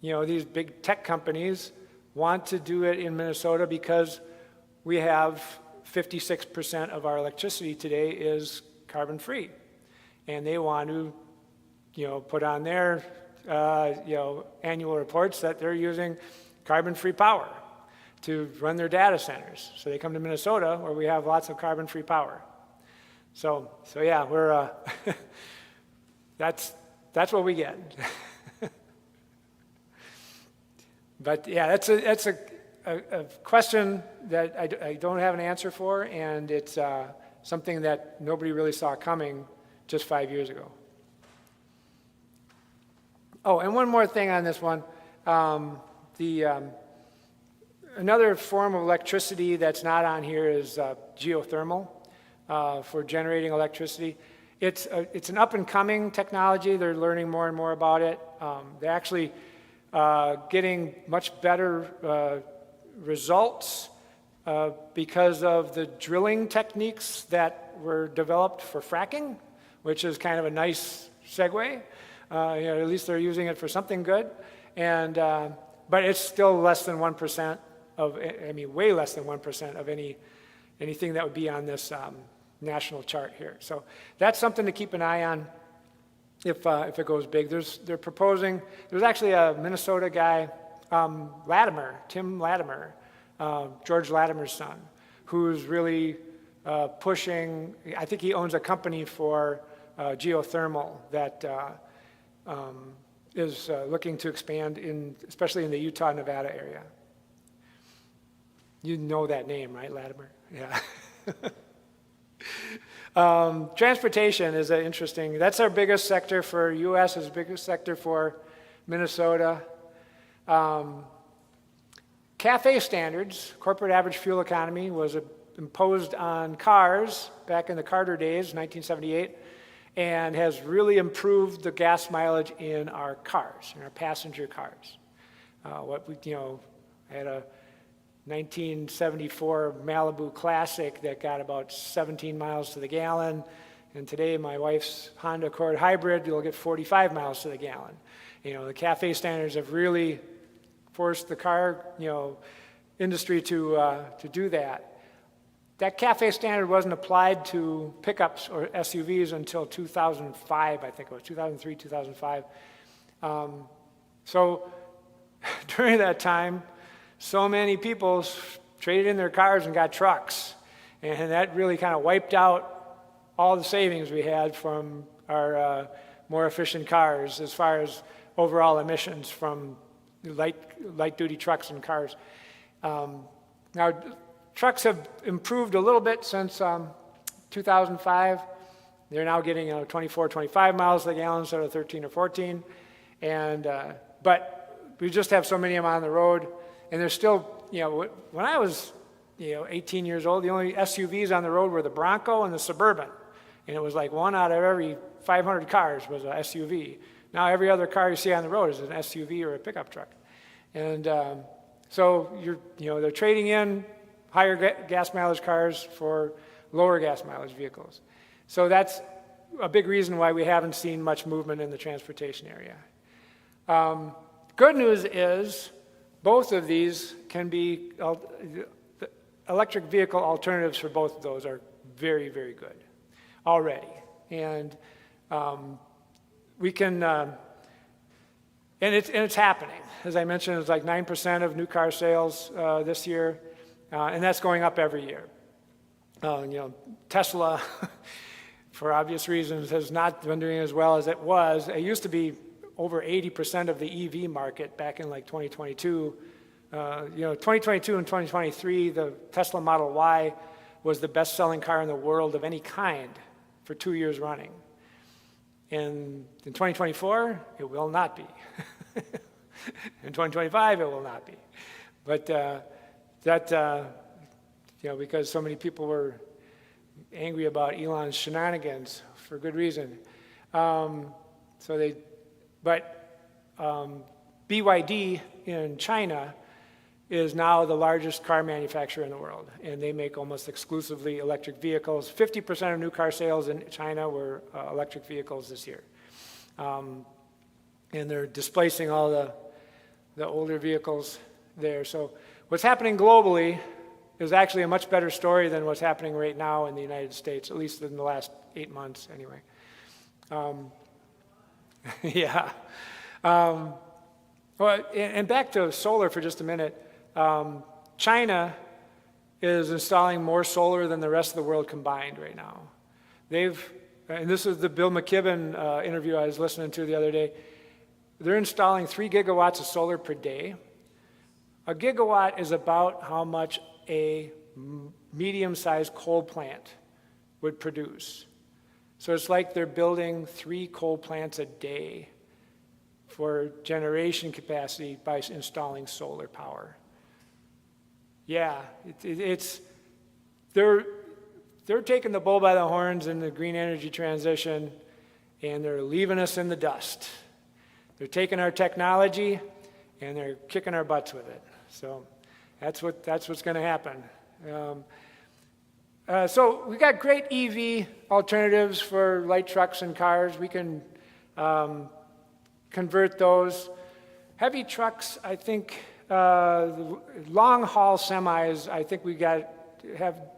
[SPEAKER 3] these big tech companies want to do it in Minnesota because we have 56% of our electricity today is carbon-free. And they want to, put on their, annual reports that they're using carbon-free power to run their data centers. So they come to Minnesota where we have lots of carbon-free power. So yeah, we're, that's what we get. But yeah, that's a question that I don't have an answer for, and it's something that nobody really saw coming just 5 years ago. Oh, and one more thing on this one. Another form of electricity that's not on here is geothermal for generating electricity. It's an up-and-coming technology. They're learning more and more about it. They're actually getting much better results because of the drilling techniques that were developed for fracking, which is kind of a nice segue. At least they're using it for something good. And but it's still less than 1% of, way less than 1% of anything that would be on this national chart here. So that's something to keep an eye on if it goes big. They're proposing, there's actually a Minnesota guy, Tim Latimer, George Latimer's son, who's really pushing, I think he owns a company for geothermal that is looking to expand especially in the Utah, Nevada area. You know that name, right, Latimer? Yeah. Transportation is interesting. That's our biggest sector for U.S., is the biggest sector for Minnesota. CAFE standards, corporate average fuel economy, was imposed on cars back in the Carter days, 1978, and has really improved the gas mileage in our cars, in our passenger cars. I had a 1974 Malibu Classic that got about 17 miles to the gallon, and today my wife's Honda Accord Hybrid will get 45 miles to the gallon. The CAFE standards have really forced the car, industry to do that. That CAFE standard wasn't applied to pickups or SUVs until 2005, I think it was 2003, 2005. So during that time, so many people traded in their cars and got trucks. And that really kind of wiped out all the savings we had from our more efficient cars as far as overall emissions from light-duty trucks and cars. Now, trucks have improved a little bit since 2005. They're now getting 24, 25 miles to the gallon instead of 13 or 14. But we just have so many of them on the road. And there's still, when I was, 18 years old, the only SUVs on the road were the Bronco and the Suburban. And it was like one out of every 500 cars was an SUV. Now every other car you see on the road is an SUV or a pickup truck. And so they're trading in higher gas mileage cars for lower gas mileage vehicles. So that's a big reason why we haven't seen much movement in the transportation area. Good news is both of these can be, the electric vehicle alternatives for both of those are very, very good already. And we can, and it's happening. As I mentioned, it's like 9% of new car sales this year, and that's going up every year. Tesla, for obvious reasons, has not been doing as well as it was. It used to be over 80% of the EV market back in like 2022. 2022 and 2023, the Tesla Model Y was the best-selling car in the world of any kind for 2 years running. And in 2024, it will not be. In 2025, it will not be. But because so many people were angry about Elon's shenanigans for good reason. BYD in China is now the largest car manufacturer in the world, and they make almost exclusively electric vehicles. 50% of new car sales in China were electric vehicles this year. And they're displacing all the older vehicles there. So what's happening globally is actually a much better story than what's happening right now in the United States, at least in the last 8 months anyway. Yeah. Well, and back to solar for just a minute. China is installing more solar than the rest of the world combined right now. And this is the Bill McKibben interview I was listening to the other day. They're installing 3 gigawatts of solar per day. A gigawatt is about how much a medium-sized coal plant would produce. So it's like they're building 3 coal plants a day for generation capacity by installing solar power. Yeah, they're taking the bull by the horns in the green energy transition, and they're leaving us in the dust. They're taking our technology, and they're kicking our butts with it. So that's what's going to happen. So we got great EV alternatives for light trucks and cars. We can convert those. Heavy trucks, I think, long-haul semis, I think we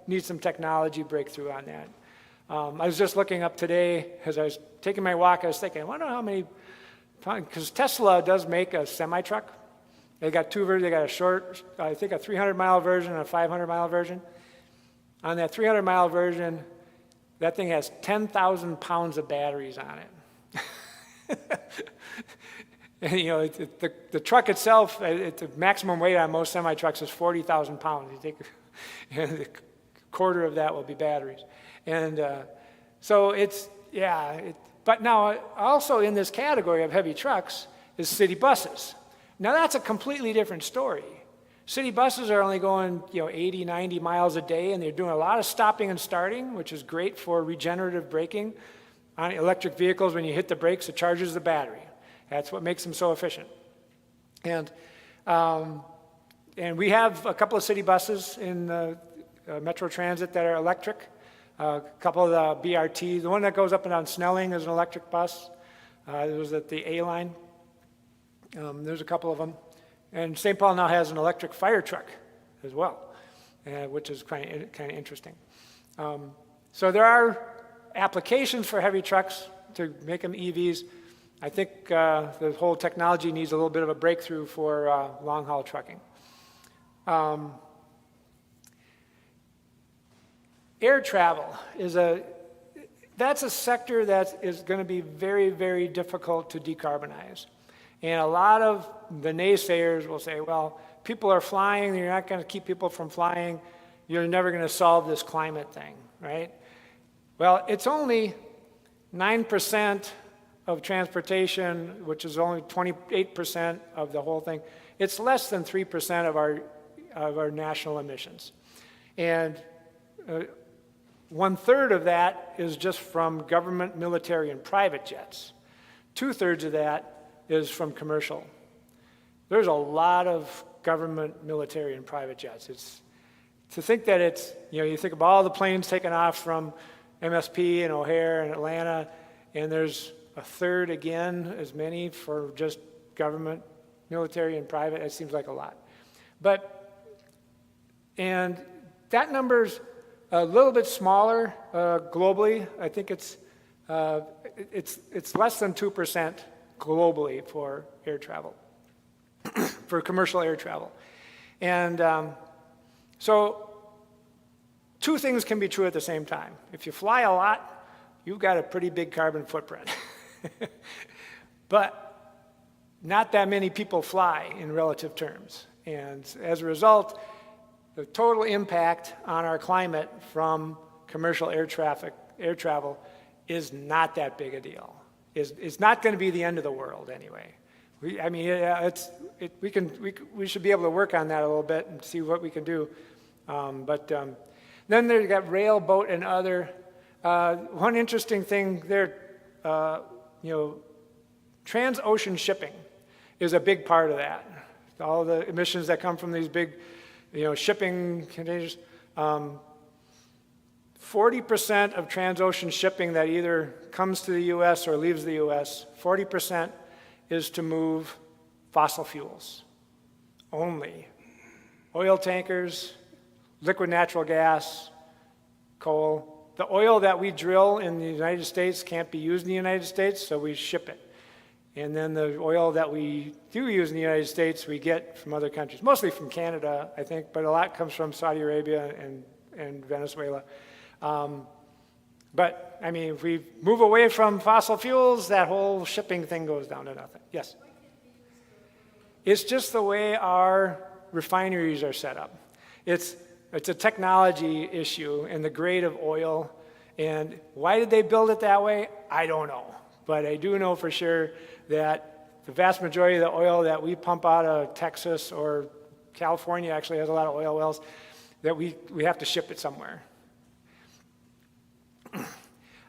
[SPEAKER 3] need some technology breakthrough on that. I was just looking up today, as I was taking my walk, I was thinking, I wonder how many, because Tesla does make a semi-truck. They got 2 versions. They got a short, I think a 300-mile version and a 500-mile version. On that 300-mile version, that thing has 10,000 pounds of batteries on it. And, the truck itself, the maximum weight on most semi-trucks is 40,000 pounds. You take a quarter of that will be batteries. And so but now also in this category of heavy trucks is city buses. Now that's a completely different story. City buses are only going 80, 90 miles a day, and they're doing a lot of stopping and starting, which is great for regenerative braking. On electric vehicles, when you hit the brakes, it charges the battery. That's what makes them so efficient. And we have a couple of city buses in Metro Transit that are electric. A couple of the BRT. The one that goes up and down Snelling is an electric bus. It was at the A line. There's a couple of them. And St. Paul now has an electric fire truck as well, which is kind of interesting. So there are applications for heavy trucks to make them EVs. I think the whole technology needs a little bit of a breakthrough for long-haul trucking. Air travel that's a sector that is going to be very, very difficult to decarbonize. And a lot of the naysayers will say, well, people are flying, you're not going to keep people from flying, you're never going to solve this climate thing, right? Well, it's only 9% of transportation, which is only 28% of the whole thing. It's less than 3% of our national emissions. And 1/3 of that is just from government, military, and private jets. 2/3 of that is from commercial. There's a lot of government, military, and private jets. It's to think that it's, you think of all the planes taken off from MSP and O'Hare and Atlanta, and there's 1/3 again, as many for just government, military, and private. It seems like a lot. And that number's a little bit smaller globally. I think it's less than 2% globally for air travel, for commercial air travel. And so two things can be true at the same time. If you fly a lot, you've got a pretty big carbon footprint. But not that many people fly in relative terms. And as a result, the total impact on our climate from commercial air travel is not that big a deal. It's not going to be the end of the world anyway. We should be able to work on that a little bit and see what we can do. Then they've got rail, boat, and other. One interesting thing there, trans-ocean shipping is a big part of that. All the emissions that come from these big, shipping containers. 40% of trans-ocean shipping that either comes to the U.S. or leaves the U.S., 40% is to move fossil fuels only. Oil tankers, liquid natural gas, coal. The oil that we drill in the United States can't be used in the United States, so we ship it. And then the oil that we do use in the United States, we get from other countries, mostly from Canada, I think, but a lot comes from Saudi Arabia and Venezuela. But, if we move away from fossil fuels, that whole shipping thing goes down to nothing. Yes? It's just the way our refineries are set up. It's a technology issue and the grade of oil. And why did they build it that way? I don't know. But I do know for sure that the vast majority of the oil that we pump out of Texas or California actually has a lot of oil wells, that we have to ship it somewhere.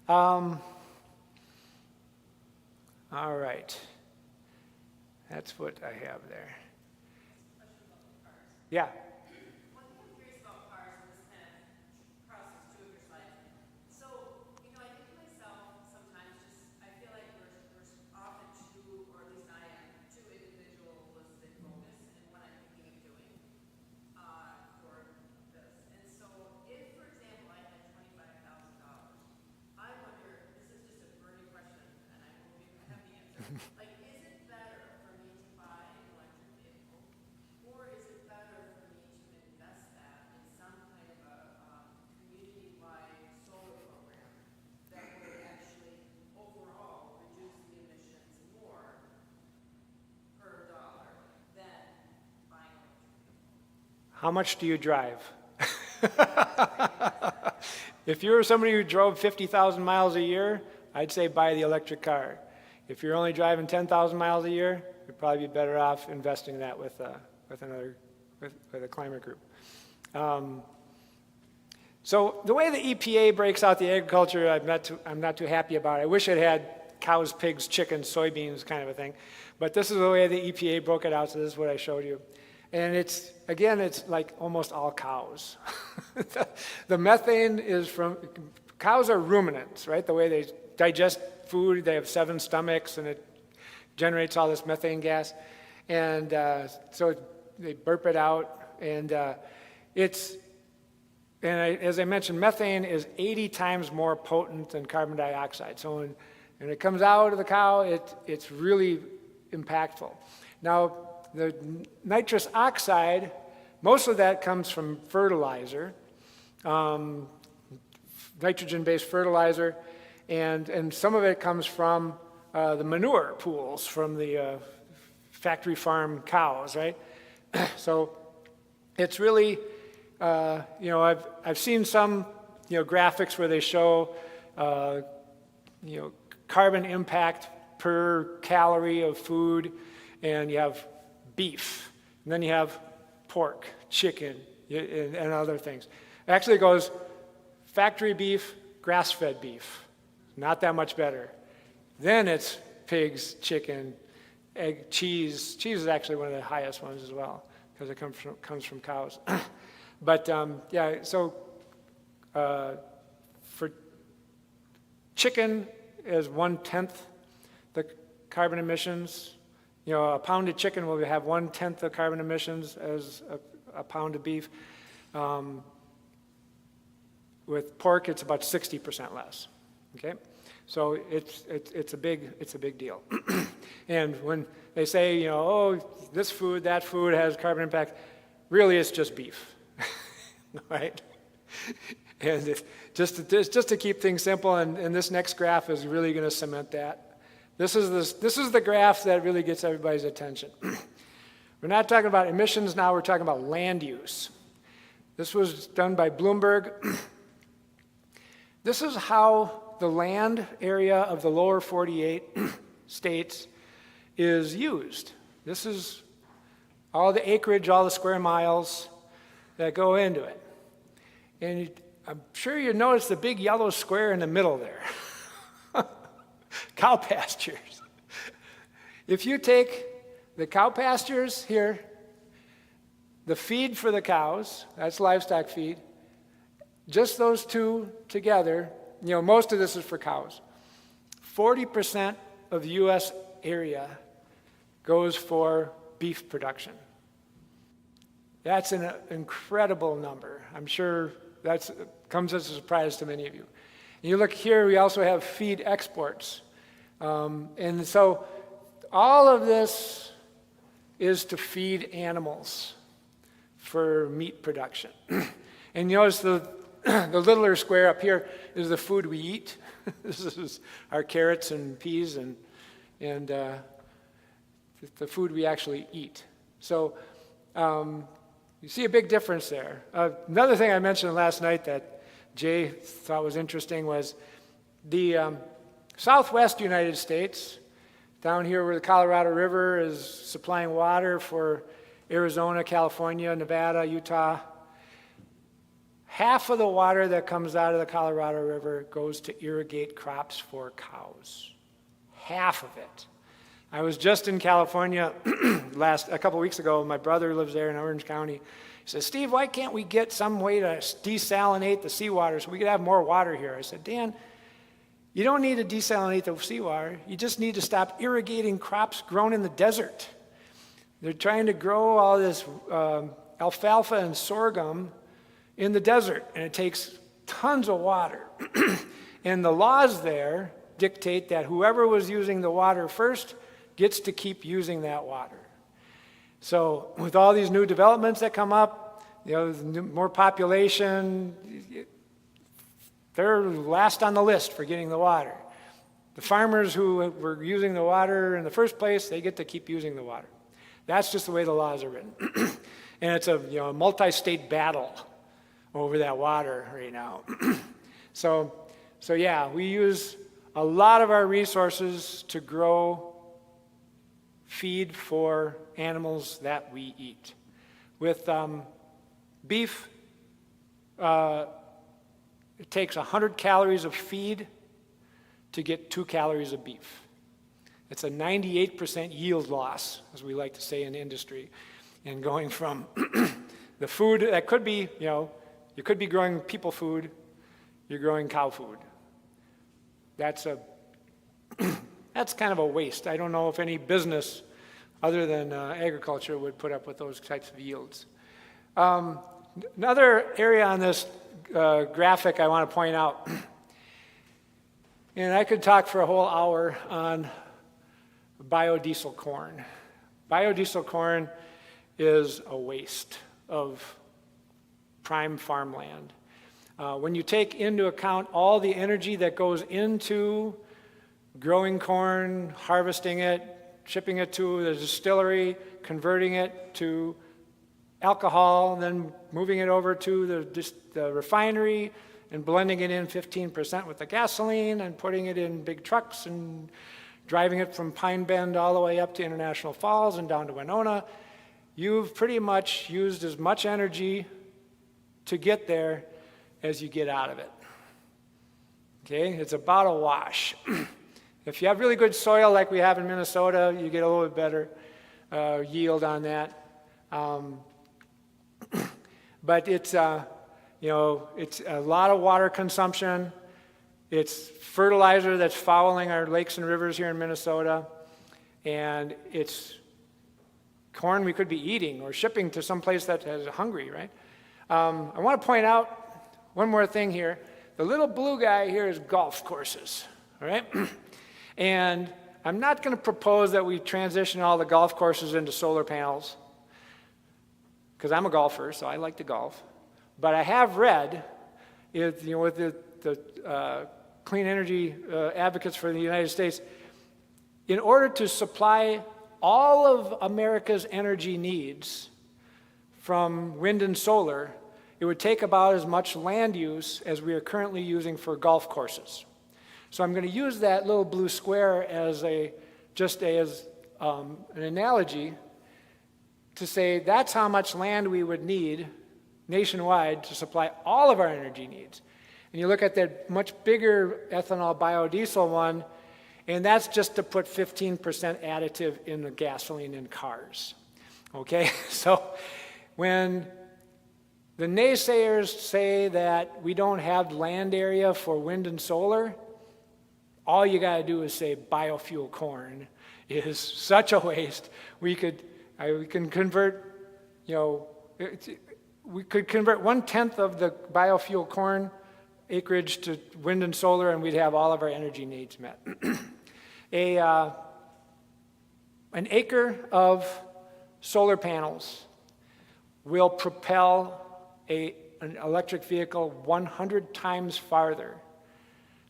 [SPEAKER 3] All right. That's what I have there. Yeah.
[SPEAKER 4] One thing I'm curious about cars, and this kind of crosses two of your slides. So, I think to myself sometimes I feel like we're often too, or at least I am, too individualistic focused in what I'm thinking of doing for this. And so, if, for example, I had $25,000, I wonder, this is just a burning question, and I hope you have the answer. Like, is it better for me to buy an electric vehicle, or is it better for me to invest that in some kind of a community-wide solar program that would actually overall reduce the emissions more per dollar than buying an electric vehicle?
[SPEAKER 3] How much do you drive? If you were somebody who drove 50,000 miles a year, I'd say buy the electric car. If you're only driving 10,000 miles a year, you'd probably be better off investing that with a climate group. So the way the EPA breaks out the agriculture, I'm not too happy about it. I wish it had cows, pigs, chickens, soybeans kind of a thing. But this is the way the EPA broke it out, so this is what I showed you. And it's like almost all cows. The methane is from, cows are ruminants, right? The way they digest food, they have 7 stomachs, and it generates all this methane gas. And so they burp it out, and as I mentioned, methane is 80 times more potent than carbon dioxide. So when it comes out of the cow, it's really impactful. Now, the nitrous oxide, most of that comes from fertilizer, nitrogen-based fertilizer, and some of it comes from the manure pools from the factory farm cows, right? So it's really, I've seen some, graphics where they show, carbon impact per calorie of food, and you have beef, and then you have pork, chicken, and other things. Actually, it goes factory beef, grass-fed beef. Not that much better. Then it's pigs, chicken, egg, cheese. Cheese is actually one of the highest ones as well because it comes from cows. But yeah, so for chicken is 1/10 the carbon emissions. You know, a pound of chicken will have 1/10 the carbon emissions as a pound of beef. With pork, it's about 60% less. Okay, so it's a big deal. And when they say, you know, oh, this food, that food has carbon impact, really it's just beef, right? And just to keep things simple, and this next graph is really going to cement that. This is the graph that really gets everybody's attention. We're not talking about emissions now, we're talking about land use. This was done by Bloomberg. This is how the land area of the lower 48 states is used. This is all the acreage, all the square miles that go into it. And I'm sure you noticed the big yellow square in the middle there. Cow pastures. If you take the cow pastures here, the feed for the cows, that's livestock feed, just those two together, you know, most of this is for cows. 40% of the U.S. area goes for beef production. That's an incredible number. I'm sure that comes as a surprise to many of you. And you look here, we also have feed exports. And so all of this is to feed animals for meat production. And you notice the littler square up here is the food we eat. This is our carrots and peas and the food we actually eat. So you see a big difference there. Another thing I mentioned last night that Jay thought was interesting was the southwest United States, down here where the Colorado River is supplying water for Arizona, California, Nevada, Utah. Half of the water that comes out of the Colorado River goes to irrigate crops for cows. Half of it. I was just in California a couple weeks ago. My brother lives there in Orange County. He says, Steve, why can't we get some way to desalinate the seawater so we could have more water here? I said, Dan, you don't need to desalinate the seawater. You just need to stop irrigating crops grown in the desert. They're trying to grow all this alfalfa and sorghum in the desert, and it takes tons of water. And the laws there dictate that whoever was using the water first gets to keep using that water. So with all these new developments that come up, you know, more population, they're last on the list for getting the water. The farmers who were using the water in the first place, they get to keep using the water. That's just the way the laws are written. And it's a multi-state battle over that water right now. So yeah, we use a lot of our resources to grow feed for animals that we eat. With beef, it takes 100 calories of feed to get 2 calories of beef. It's a 98% yield loss, as we like to say in industry. And going from the food that could be, you could be growing people food, you're growing cow food. That's kind of a waste. I don't know if any business other than agriculture would put up with those types of yields. Another area on this graphic I want to point out, and I could talk for a whole hour on biodiesel corn. Biodiesel corn is a waste of prime farmland. When you take into account all the energy that goes into growing corn, harvesting it, shipping it to the distillery, converting it to alcohol, then moving it over to the refinery and blending it in 15% with the gasoline and putting it in big trucks and driving it from Pine Bend all the way up to International Falls and down to Winona, you've pretty much used as much energy to get there as you get out of it. Okay, it's about a wash. If you have really good soil like we have in Minnesota, you get a little bit better yield on that. But it's, it's a lot of water consumption. It's fertilizer that's fouling our lakes and rivers here in Minnesota. And it's corn we could be eating or shipping to some place that is hungry, right? I want to point out one more thing here. The little blue guy here is golf courses, all right? And I'm not going to propose that we transition all the golf courses into solar panels, because I'm a golfer, so I like to golf. But I have read, with the clean energy advocates for the United States, in order to supply all of America's energy needs from wind and solar, it would take about as much land use as we are currently using for golf courses. So I'm going to use that little blue square as an analogy to say that's how much land we would need nationwide to supply all of our energy needs. And you look at that much bigger ethanol biodiesel one, and that's just to put 15% additive in the gasoline in cars. Okay, so when the naysayers say that we don't have land area for wind and solar, all you got to do is say biofuel corn is such a waste. We can convert, we could convert 1/10 of the biofuel corn acreage to wind and solar, and we'd have all of our energy needs met. An acre of solar panels will propel an electric vehicle 100 times farther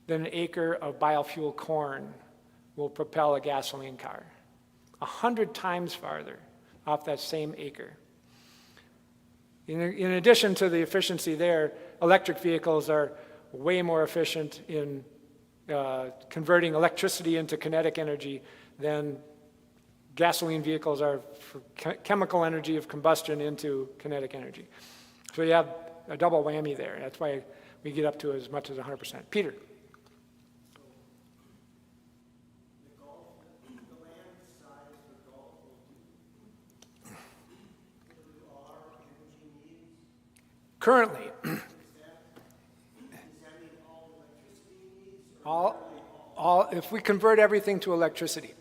[SPEAKER 3] than an acre of biofuel corn will propel a gasoline car. 100 times farther off that same acre. In addition to the efficiency there, electric vehicles are way more efficient in converting electricity into kinetic energy than gasoline vehicles are for chemical energy of combustion into kinetic energy. So you have a double whammy there. That's why we get up to as much as 100%. Peter. Currently, if we convert everything to electricity,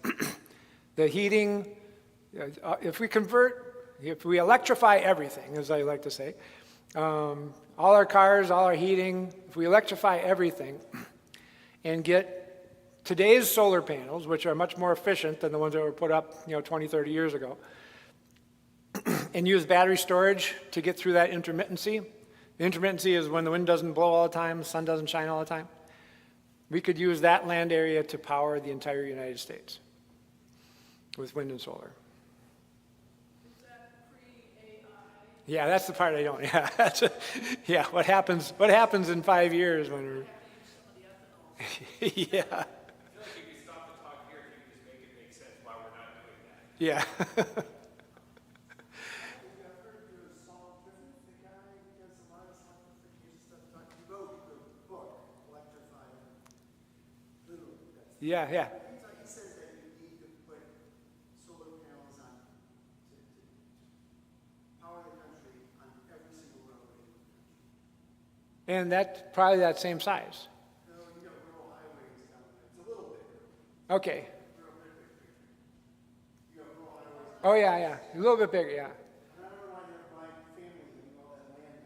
[SPEAKER 3] the heating, if we electrify everything, as I like to say, all our cars, all our heating, if we electrify everything and get today's solar panels, which are much more efficient than the ones that were put up 20, 30 years ago, and use battery storage to get through that intermittency. The intermittency is when the wind doesn't blow all the time, the sun doesn't shine all the time. We could use that land area to power the entire United States with wind and solar.
[SPEAKER 4] Is that pre-AI?
[SPEAKER 3] Yeah, that's the part I don't. Yeah, what happens in 5 years when we're? Yeah.
[SPEAKER 1] I feel like if you stop the talk here, you can just make it make sense why we're not doing that.
[SPEAKER 3] Yeah. Yeah.
[SPEAKER 5] He says that you need to put solar panels on to power the country on every single road.
[SPEAKER 3] And that's probably that same size.
[SPEAKER 5] No, you got rural highways down there. It's a little bigger.
[SPEAKER 3] Okay.
[SPEAKER 5] You got rural highways.
[SPEAKER 3] Oh yeah, a little bit bigger, yeah.
[SPEAKER 5] And I don't know why they're buying families and all that land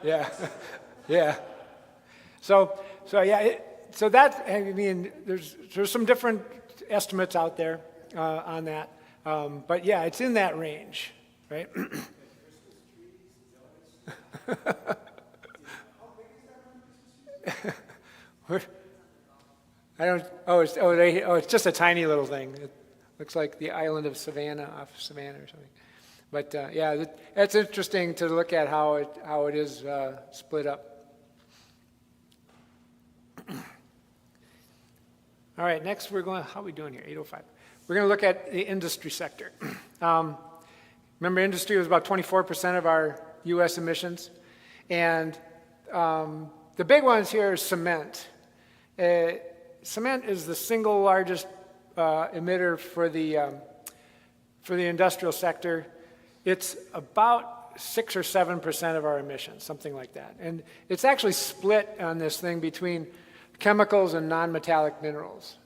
[SPEAKER 5] now.
[SPEAKER 3] Yeah. So that, I mean, there's some different estimates out there on that, but yeah, it's in that range, right? It's just a tiny little thing. It looks like the island of Savannah, off Savannah or something. But yeah, that's interesting to look at how it is split up. All right, next how are we doing here? 8:05. We're going to look at the industry sector. Remember, industry was about 24% of our U.S. emissions. And the big ones here is cement. Cement is the single largest emitter for the industrial sector. It's about 6 or 7% of our emissions, something like that. And it's actually split on this thing between chemicals and non-metallic minerals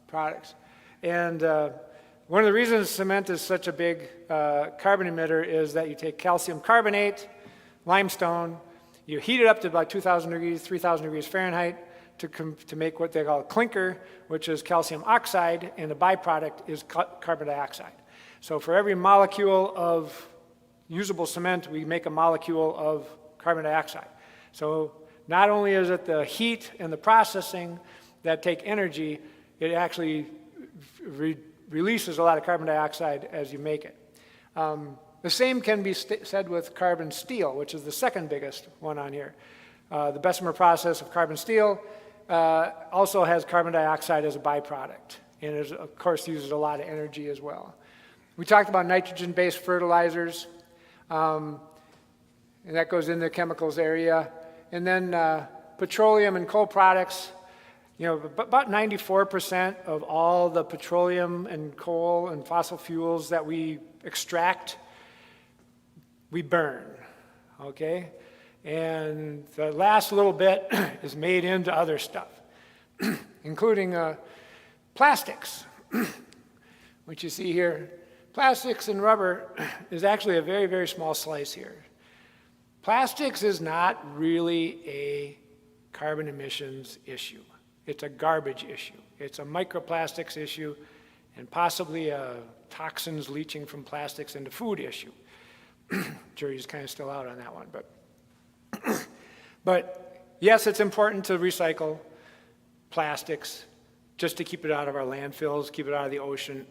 [SPEAKER 3] products. And one of the reasons cement is such a big carbon emitter is that you take calcium carbonate, limestone, you heat it up to about 2,000 degrees, 3,000 degrees Fahrenheit to make what they call clinker, which is calcium oxide, and the byproduct is carbon dioxide. So for every molecule of usable cement, we make a molecule of carbon dioxide. So not only is it the heat and the processing that take energy, it actually releases a lot of carbon dioxide as you make it. The same can be said with carbon steel, which is the second biggest one on here. The Bessemer process of carbon steel also has carbon dioxide as a byproduct, and it, of course, uses a lot of energy as well. We talked about nitrogen-based fertilizers, and that goes in the chemicals area. And then petroleum and coal products, you know, about 94% of all the petroleum and coal and fossil fuels that we extract, we burn, okay? And the last little bit is made into other stuff, including plastics, which you see here. Plastics and rubber is actually a very, very small slice here. Plastics is not really a carbon emissions issue. It's a garbage issue. It's a microplastics issue and possibly a toxins leaching from plastics into food issue. Jury's kind of still out on that one, but yes, it's important to recycle plastics just to keep it out of our landfills, keep it out of the ocean,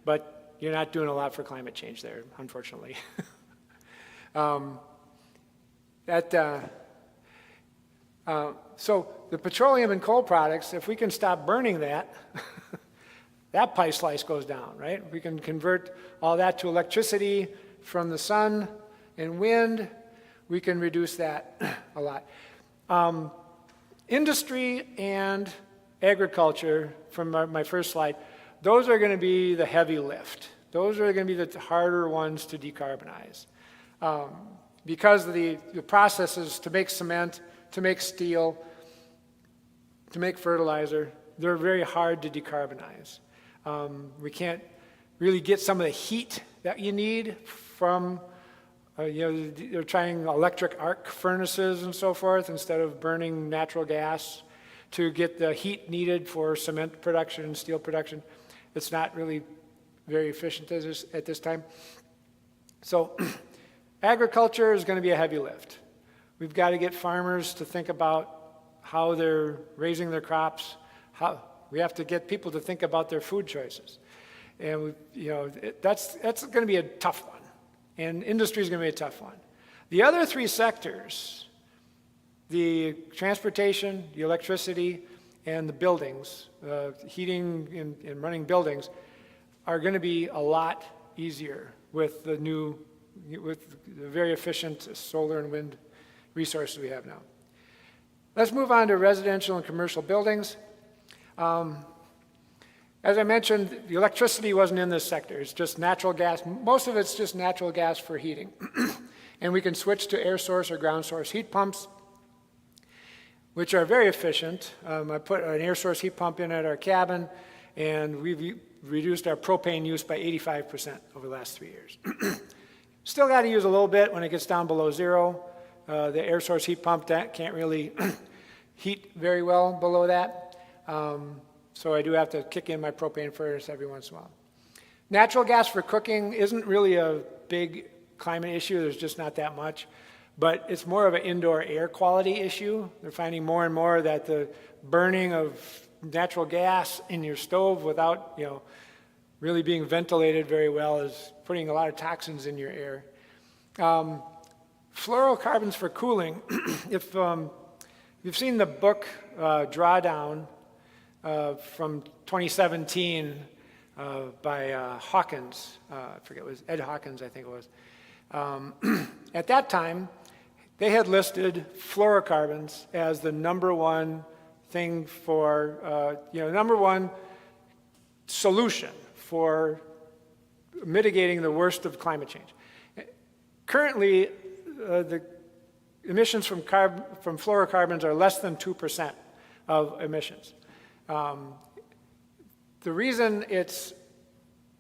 [SPEAKER 3] but you're not doing a lot for climate change there, unfortunately. So the petroleum and coal products, if we can stop burning that, that pie slice goes down, right? We can convert all that to electricity from the sun and wind, we can reduce that a lot. Industry and agriculture, from my first slide, those are going to be the heavy lift. Those are going to be the harder ones to decarbonize. Because of the processes to make cement, to make steel, to make fertilizer, they're very hard to decarbonize. We can't really get some of the heat that you need from, they're trying electric arc furnaces and so forth instead of burning natural gas to get the heat needed for cement production and steel production. It's not really very efficient at this time. So agriculture is going to be a heavy lift. We've got to get farmers to think about how they're raising their crops. We have to get people to think about their food choices. And that's going to be a tough one. And industry is going to be a tough one. The other three sectors, the transportation, the electricity, and the buildings, heating and running buildings, are going to be a lot easier with the very efficient solar and wind resources we have now. Let's move on to residential and commercial buildings. As I mentioned, the electricity wasn't in this sector. It's just natural gas. Most of it's just natural gas for heating. And we can switch to air source or ground source heat pumps, which are very efficient. I put an air source heat pump in at our cabin, and we've reduced our propane use by 85% over the last 3 years. Still got to use a little bit when it gets down below zero. The air source heat pump can't really heat very well below that. So I do have to kick in my propane furnace every once in a while. Natural gas for cooking isn't really a big climate issue. There's just not that much. But it's more of an indoor air quality issue. They're finding more and more that the burning of natural gas in your stove without, really being ventilated very well is putting a lot of toxins in your air. Fluorocarbons for cooling. If you've seen the book Drawdown from 2017 by Hawkins, I forget, it was Ed Hawkins, I think it was. At that time, they had listed fluorocarbons as the #1 thing for, number one solution for mitigating the worst of climate change. Currently, the emissions from fluorocarbons are less than 2% of emissions. The reason it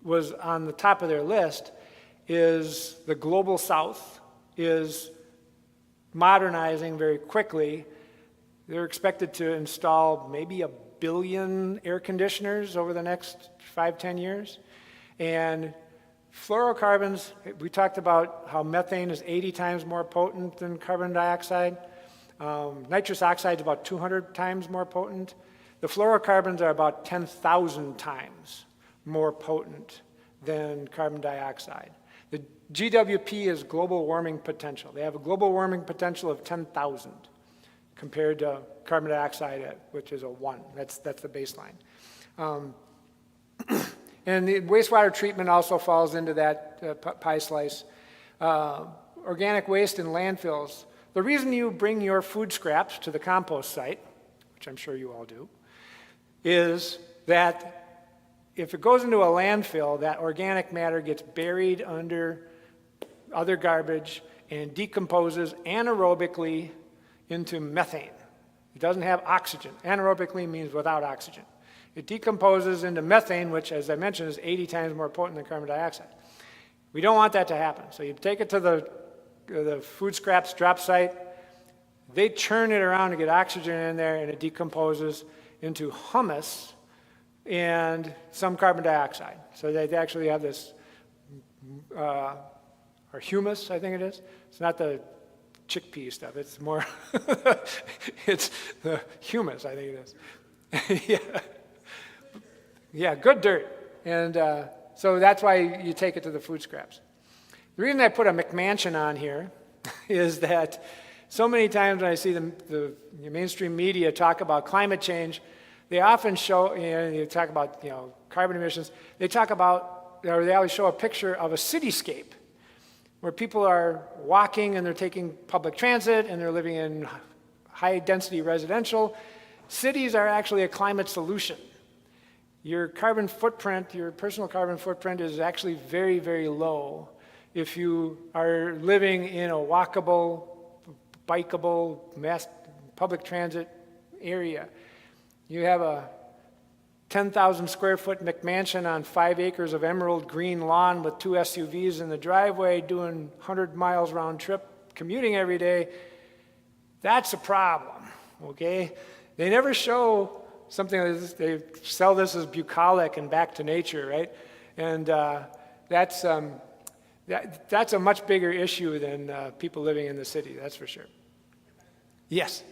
[SPEAKER 3] was on the top of their list is the global south is modernizing very quickly. They're expected to install maybe 1 billion air conditioners over the next 5-10 years. And fluorocarbons, we talked about how methane is 80 times more potent than carbon dioxide. Nitrous oxide is about 200 times more potent. The fluorocarbons are about 10,000 times more potent than carbon dioxide. The GWP is global warming potential. They have a global warming potential of 10,000 compared to carbon dioxide, which is a 1. That's the baseline. And the wastewater treatment also falls into that pie slice. Organic waste in landfills. The reason you bring your food scraps to the compost site, which I'm sure you all do, is that if it goes into a landfill, that organic matter gets buried under other garbage and decomposes anaerobically into methane. It doesn't have oxygen. Anaerobically means without oxygen. It decomposes into methane, which, as I mentioned, is 80 times more potent than carbon dioxide. We don't want that to happen. So you take it to the food scraps drop site. They churn it around to get oxygen in there, and it decomposes into humus and some carbon dioxide. So they actually have this, or humus, I think it is. It's not the chickpea stuff. It's more, it's the humus, I think it is. Yeah. Yeah, good dirt. And so that's why you take it to the food scraps. The reason I put a McMansion on here is that so many times when I see the mainstream media talk about climate change, they often show, you talk about carbon emissions, they always show a picture of a cityscape where people are walking and they're taking public transit and they're living in high density residential. Cities are actually a climate solution. Your carbon footprint, your personal carbon footprint is actually very, very low if you are living in a walkable, bikeable, mass public transit area. You have a 10,000 square foot McMansion on 5 acres of emerald green lawn with 2 SUVs in the driveway doing 100 miles round trip commuting every day. That's a problem, okay? They never show something like this. They sell this as bucolic and back to nature, right? And that's a much bigger issue than people living in the city, that's for sure. Yes?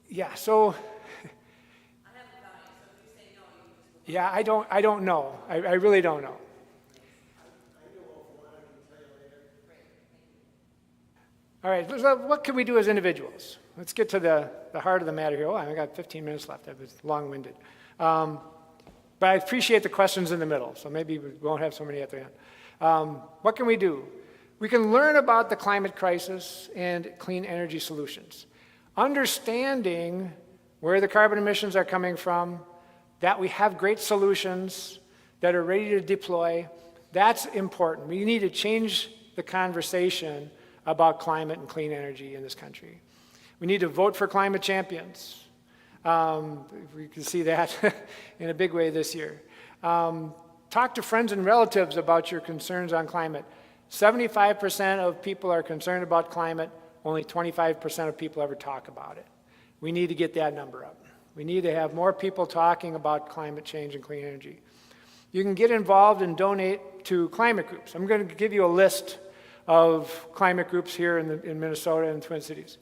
[SPEAKER 3] Yeah, so, yeah, I don't know. I really don't know. All right, what can we do as individuals? Let's get to the heart of the matter here. Oh, I got 15 minutes left. That was long-winded. But I appreciate the questions in the middle, so maybe we won't have so many at the end. What can we do? We can learn about the climate crisis and clean energy solutions. Understanding where the carbon emissions are coming from, that we have great solutions that are ready to deploy, that's important. We need to change the conversation about climate and clean energy in this country. We need to vote for climate champions. We can see that in a big way this year. Talk to friends and relatives about your concerns on climate. 75% of people are concerned about climate. Only 25% of people ever talk about it. We need to get that number up. We need to have more people talking about climate change and clean energy. You can get involved and donate to climate groups. I'm going to give you a list of climate groups here in Minnesota and Twin Cities,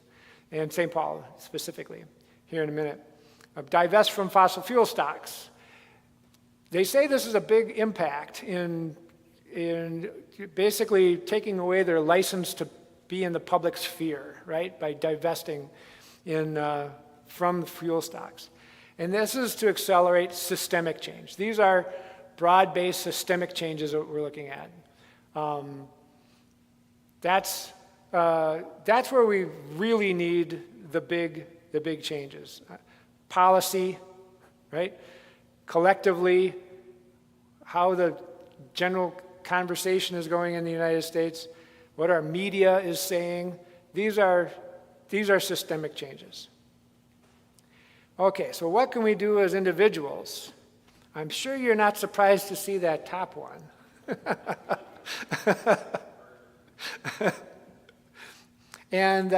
[SPEAKER 3] and St. Paul specifically, here in a minute. Divest from fossil fuel stocks. They say this is a big impact in basically taking away their license to be in the public sphere, right, by divesting from fuel stocks. And this is to accelerate systemic change. These are broad-based systemic changes that we're looking at. That's where we really need the big changes. Policy, right? Collectively, how the general conversation is going in the United States, what our media is saying. These are systemic changes. Okay, so what can we do as individuals? I'm sure you're not surprised to see that top one. And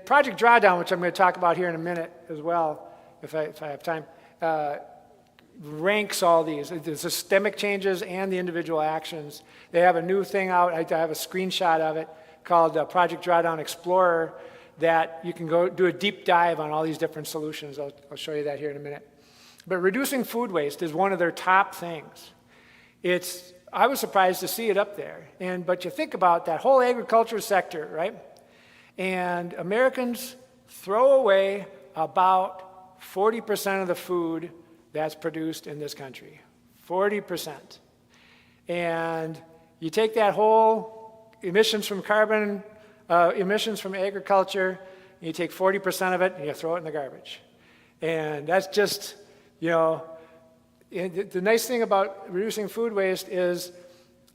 [SPEAKER 3] Project Drawdown, which I'm going to talk about here in a minute as well, if I have time, ranks all these, the systemic changes and the individual actions. They have a new thing out, I have a screenshot of it, called Project Drawdown Explorer, that you can go do a deep dive on all these different solutions. I'll show you that here in a minute. But reducing food waste is one of their top things. I was surprised to see it up there. But you think about that whole agriculture sector, right? And Americans throw away about 40% of the food that's produced in this country. 40%. And you take that whole emissions from carbon, emissions from agriculture, and you take 40% of it and you throw it in the garbage. And that's just, the nice thing about reducing food waste is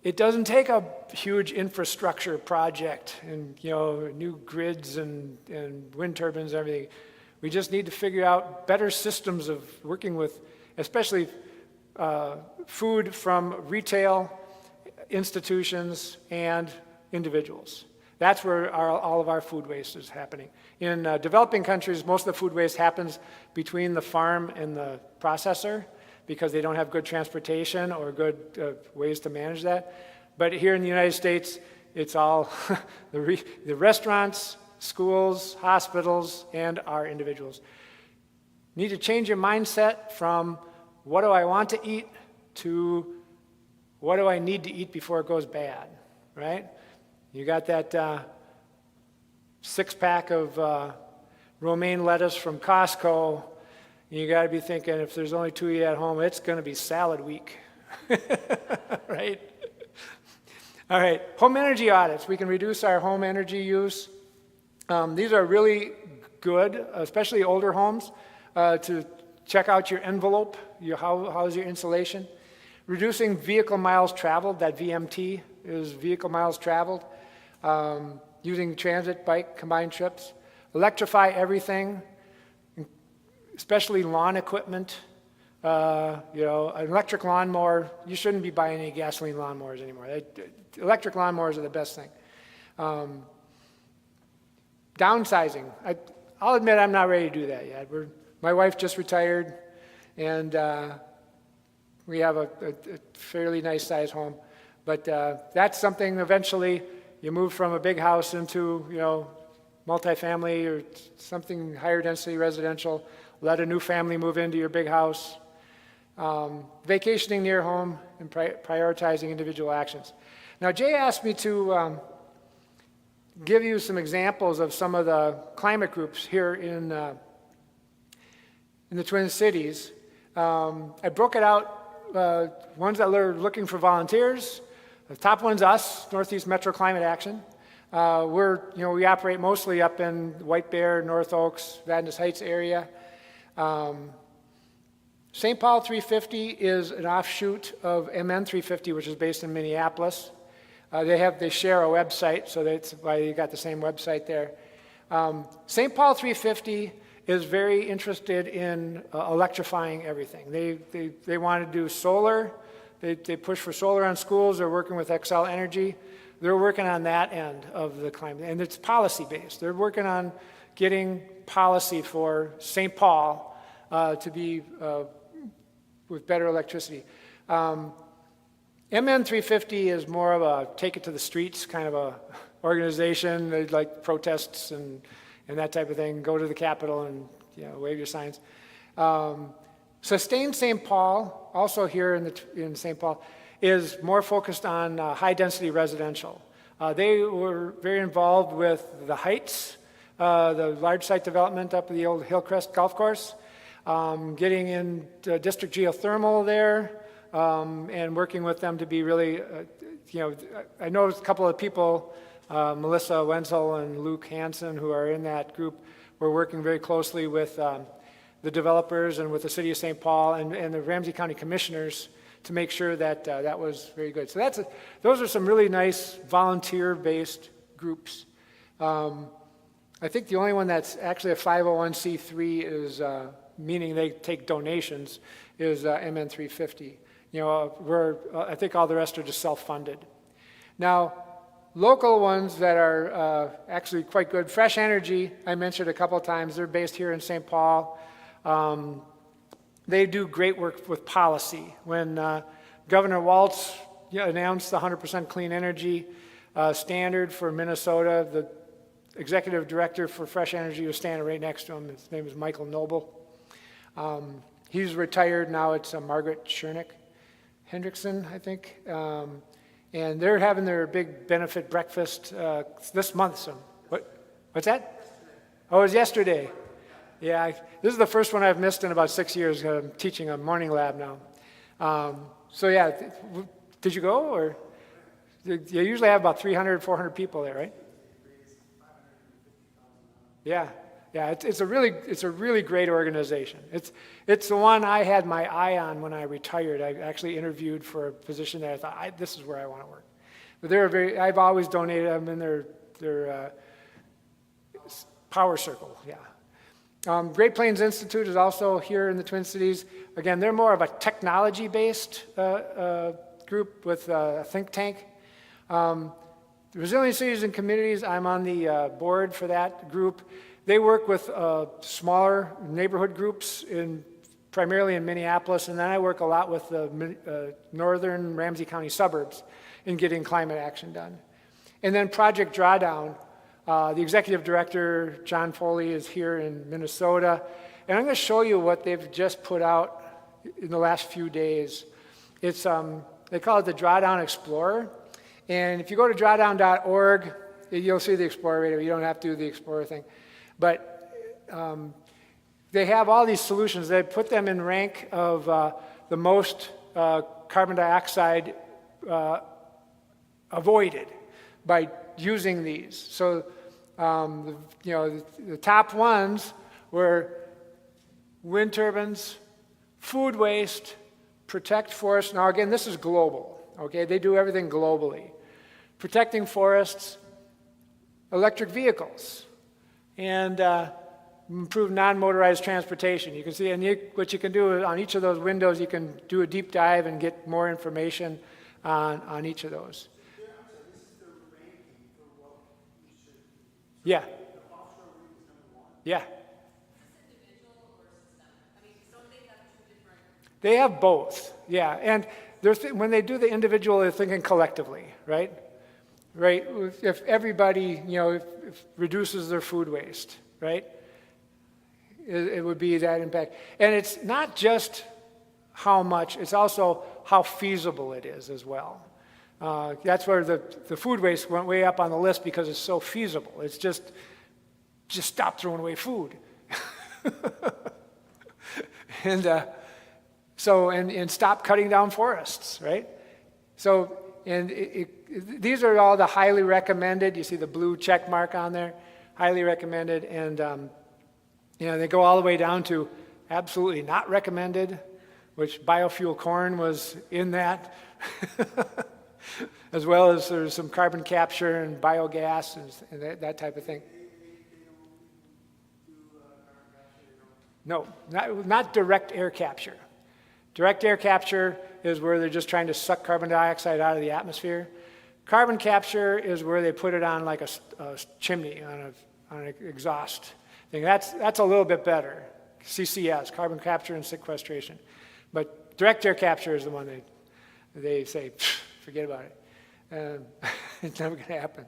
[SPEAKER 3] it doesn't take a huge infrastructure project and new grids and wind turbines and everything. We just need to figure out better systems of working with, especially food from retail institutions and individuals. That's where all of our food waste is happening. In developing countries, most of the food waste happens between the farm and the processor because they don't have good transportation or good ways to manage that. But here in the United States, it's all the restaurants, schools, hospitals, and our individuals. You need to change your mindset from what do I want to eat to what do I need to eat before it goes bad, right? You got that six-pack of romaine lettuce from Costco. You got to be thinking, if there's only 2 of you at home, it's going to be salad week, right? All right, home energy audits. We can reduce our home energy use. These are really good, especially older homes, to check out your envelope, how's your insulation. Reducing vehicle miles traveled, that VMT is vehicle miles traveled. Using transit, bike, combined trips. Electrify everything, especially lawn equipment. An electric lawnmower, you shouldn't be buying any gasoline lawnmowers anymore. Electric lawnmowers are the best thing. Downsizing. I'll admit I'm not ready to do that yet. My wife just retired, and we have a fairly nice sized home. But that's something eventually you move from a big house into, multifamily or something higher density residential. Let a new family move into your big house. Vacationing near home and prioritizing individual actions. Now, Jay asked me to give you some examples of some of the climate groups here in the Twin Cities. I broke it out, ones that are looking for volunteers. The top one's us, Northeast Metro Climate Action. We operate mostly up in White Bear, North Oaks, Vadnais Heights area. St. Paul 350 is an offshoot of MN 350, which is based in Minneapolis. They share a website, so that's why you got the same website there. St. Paul 350 is very interested in electrifying everything. They want to do solar. They push for solar on schools. They're working with Xcel Energy. They're working on that end of the climate, and it's policy-based. They're working on getting policy for St. Paul to be with better electricity. MN 350 is more of a take it to the streets kind of a organization. They like protests and that type of thing. Go to the Capitol and wave your signs. Sustain St. Paul, also here in St. Paul, is more focused on high-density residential. They were very involved with the Heights, the large site development up at the old Hillcrest Golf Course, getting in district geothermal there, and working with them to be really I know a couple of people, Melissa Wenzel and Luke Hansen, who are in that group. We're working very closely with the developers and with the city of St. Paul and the Ramsey County commissioners to make sure that that was very good. So those are some really nice volunteer-based groups. I think the only one that's actually a 501c3 is, meaning they take donations, is MN 350. I think all the rest are just self-funded. Now, local ones that are actually quite good, Fresh Energy, I mentioned a couple of times, they're based here in St. Paul. They do great work with policy. When Governor Walz announced the 100% clean energy standard for Minnesota, the executive director for Fresh Energy was standing right next to him. His name is Michael Noble. He's retired now. It's Margaret Schernick Hendrickson, I think. And they're having their big benefit breakfast this month. What's that? Oh, it was yesterday. Yeah, this is the first one I've missed in about 6 years. I'm teaching a morning lab now. So yeah, did you go? Or you usually have about 300, 400 people there, right? Yeah, it's a really great organization. It's the one I had my eye on when I retired. I actually interviewed for a position there. I thought, this is where I want to work. But I've always donated them in their Power Circle. Yeah. Great Plains Institute is also here in the Twin Cities. Again, they're more of a technology-based group with a think tank. Resilient Cities and Communities, I'm on the board for that group. They work with smaller neighborhood groups, primarily in Minneapolis, and then I work a lot with the northern Ramsey County suburbs in getting climate action done. And then Project Drawdown, the executive director, John Foley, is here in Minnesota, and I'm going to show you what they've just put out in the last few days. It's they call it the Drawdown Explorer. And if you go to drawdown.org, you'll see the Explorer radio. You don't have to do the Explorer thing. But they have all these solutions. They put them in rank of the most carbon dioxide avoided by using these. So, the top ones were wind turbines, food waste, protect forests. Now, again, this is global. Okay, they do everything globally. Protecting forests, electric vehicles, and improve non-motorized transportation. You can see, and what you can do on each of those windows, you can do a deep dive and get more information on each of those. Yeah. Yeah. They have both, yeah. And when they do the individual, they're thinking collectively, right? Right? If everybody, if reduces their food waste, right? It would be that impact. And it's not just how much, it's also how feasible it is as well. That's where the food waste went way up on the list because it's so feasible. It's just stop throwing away food. And stop cutting down forests, right? So, these are all the highly recommended. You see the blue check mark on there, highly recommended, and they go all the way down to absolutely not recommended, which biofuel corn was in that, as well as there's some carbon capture and biogas and that type of thing. No, not direct air capture. Direct air capture is where they're just trying to suck carbon dioxide out of the atmosphere. Carbon capture is where they put it on like a chimney, on an exhaust thing. That's a little bit better. CCS, carbon capture and sequestration. But direct air capture is the one they say, forget about it. It's never going to happen.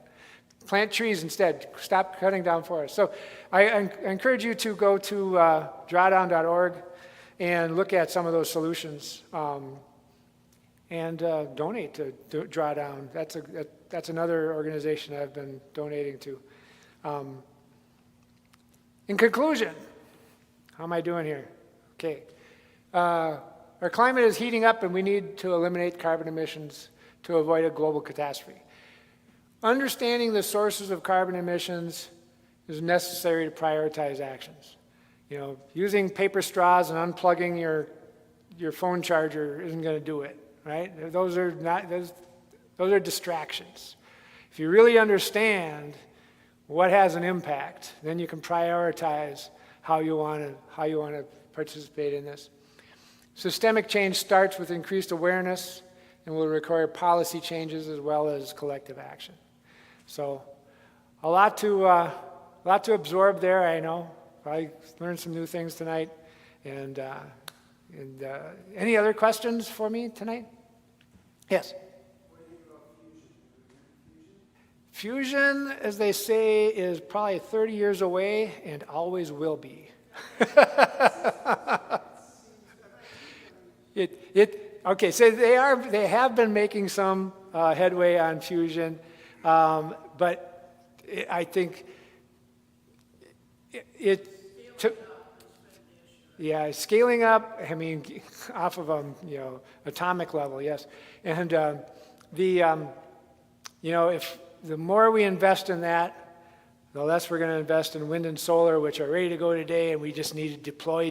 [SPEAKER 3] Plant trees instead. Stop cutting down forests. So I encourage you to go to drawdown.org and look at some of those solutions and donate to Drawdown. That's another organization I've been donating to. In conclusion, how am I doing here? Okay. Our climate is heating up and we need to eliminate carbon emissions to avoid a global catastrophe. Understanding the sources of carbon emissions is necessary to prioritize actions. Using paper straws and unplugging your phone charger isn't going to do it, right? Those are distractions. If you really understand what has an impact, then you can prioritize how you want to participate in this. Systemic change starts with increased awareness and will require policy changes as well as collective action. So, a lot to absorb there. I know. I learned some new things tonight. And any other questions for me tonight? Yes. Fusion, as they say, is probably 30 years away and always will be. Okay, so they have been making some headway on fusion, but I think it took. Yeah, scaling up. I mean, off of atomic level, yes, and if the more we invest in that, the less we're going to invest in wind and solar, which are ready to go today, and we just need to deploy.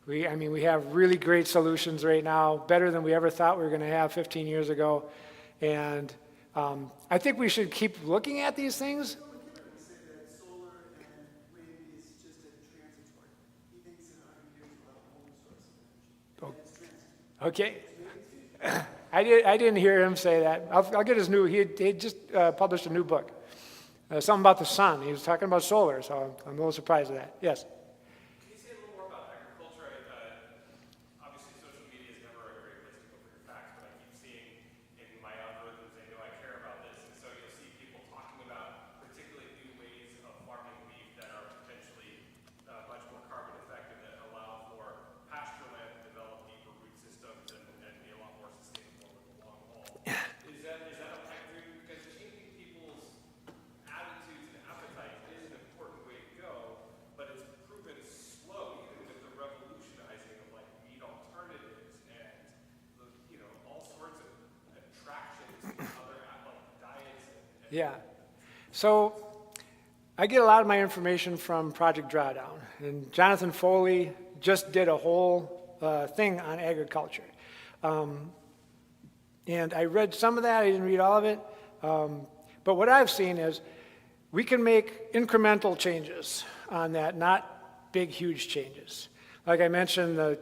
[SPEAKER 3] We have really great solutions right now, better than we ever thought we were going to have 15 years ago, and I think we should keep looking at these things.
[SPEAKER 5] Say that solar and wind is just a transitory. He thinks in 100 years we'll have a whole source of energy.
[SPEAKER 3] Okay. I didn't hear him say that. I'll get his new. He just published a new book, something about the sun. He was talking about solar, so I'm a little surprised at that. Yes.
[SPEAKER 1] Can you say a little more about agriculture? Obviously, social media is never a great place to go for your facts, but I keep seeing in my algorithms, they know I care about this, and so you'll see people talking about particularly new ways of farming beef that are potentially much more carbon effective, that allow for pasture land to develop deeper root systems and be a lot more sustainable over the long haul. Is that a pipe dream? Because changing people's attitudes and appetites is an important way to go, but it's proven slow, even with the revolutionizing of like meat alternatives and all sorts of attractions to other diets.
[SPEAKER 3] Yeah. So I get a lot of my information from Project Drawdown, and Jonathan Foley just did a whole thing on agriculture. And I read some of that. I didn't read all of it. But what I've seen is we can make incremental changes on that, not big, huge changes. Like I mentioned,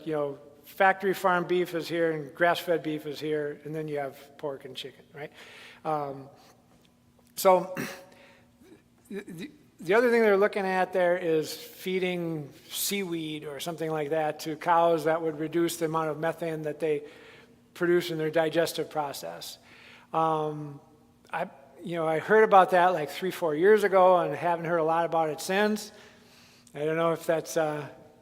[SPEAKER 3] factory farm beef is here and grass-fed beef is here, and then you have pork and chicken, right? So the other thing they're looking at there is feeding seaweed or something like that to cows that would reduce the amount of methane that they produce in their digestive process. I heard about that like 3-4 years ago and haven't heard a lot about it since. I don't know if that's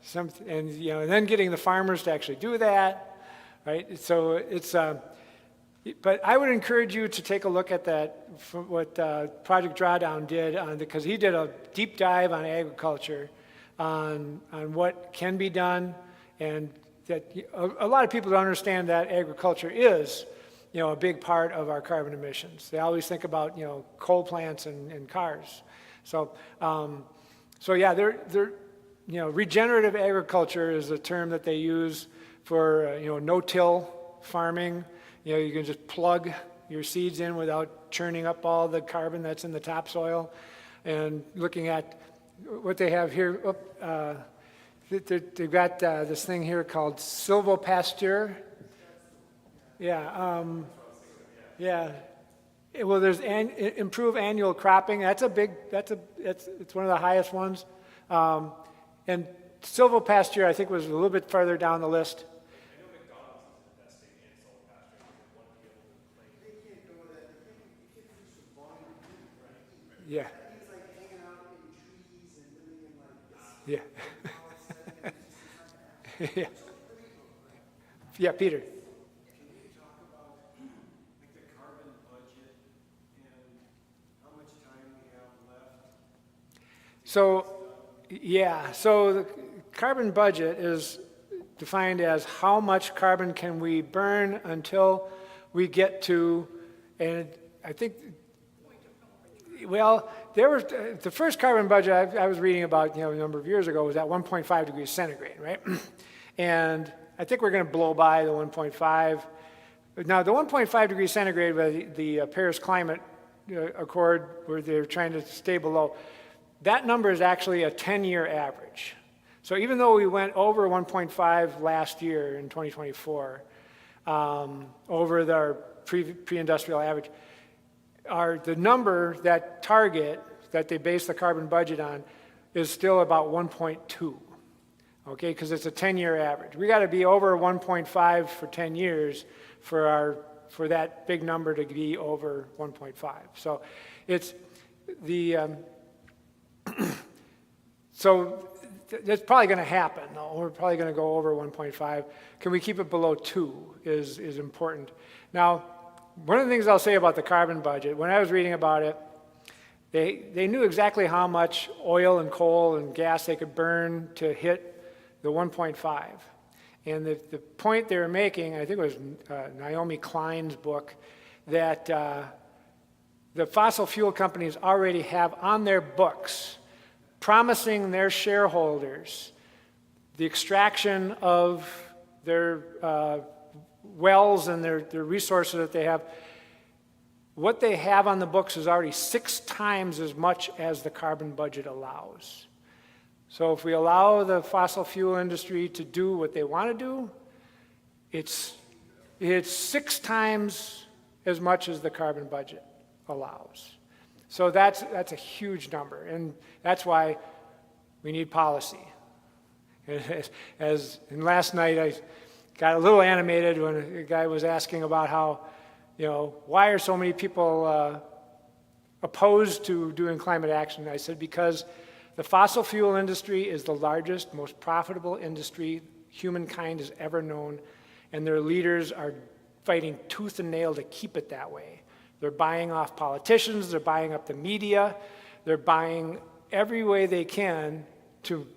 [SPEAKER 3] something, and then getting the farmers to actually do that, right? So it's, but I would encourage you to take a look at that, what Project Drawdown did, because he did a deep dive on agriculture, on what can be done, and that a lot of people don't understand that agriculture is, a big part of our carbon emissions. They always think about, coal plants and cars. So, yeah, regenerative agriculture is a term that they use for, no-till farming. You can just plug your seeds in without churning up all the carbon that's in the topsoil. And looking at what they have here, they've got this thing here called silvopasture. Yeah, yeah. Well, there's improve annual cropping. It's one of the highest ones. And silvopasture, I think, was a little bit farther down the list.
[SPEAKER 1] I know McDonald's is investing in silvopasture because they want to be able to play.
[SPEAKER 5] They can't go with that. They can't produce a volume of food, right?
[SPEAKER 3] Yeah,
[SPEAKER 5] It's like hanging out in trees and living in like this.
[SPEAKER 3] yeah.
[SPEAKER 5] It's
[SPEAKER 3] Yeah. Yeah, Peter.
[SPEAKER 6] Can you talk about like the carbon budget and how much time we have left?
[SPEAKER 3] So the carbon budget is defined as how much carbon can we burn until we get to, and I think, well, there was, the first carbon budget I was reading about, a number of years ago was at 1.5 degrees centigrade, right? And I think we're going to blow by the 1.5. Now, the 1.5 degrees centigrade with the Paris Climate Accord, where they're trying to stay below, that number is actually a 10-year average. So even though we went over 1.5 last year in 2024, over our pre-industrial average, the number, that target that they base the carbon budget on, is still about 1.2, okay, because it's a 10-year average. We got to be over 1.5 for 10 years for that big number to be over 1.5. So it's the, so that's probably going to happen. We're probably going to go over 1.5. Can we keep it below 2 is important. Now, one of the things I'll say about the carbon budget, when I was reading about it, they knew exactly how much oil and coal and gas they could burn to hit the 1.5. And the point they were making, I think it was Naomi Klein's book, that the fossil fuel companies already have on their books promising their shareholders the extraction of their wells and their resources that they have. What they have on the books is already 6 times as much as the carbon budget allows. So if we allow the fossil fuel industry to do what they want to do, it's 6 times as much as the carbon budget allows. So that's a huge number, and that's why we need policy. And last night I got a little animated when a guy was asking about how, why are so many people opposed to doing climate action? I said, because the fossil fuel industry is the largest, most profitable industry humankind has ever known, and their leaders are fighting tooth and nail to keep it that way. They're buying off politicians, they're buying up the media, they're buying every way they can to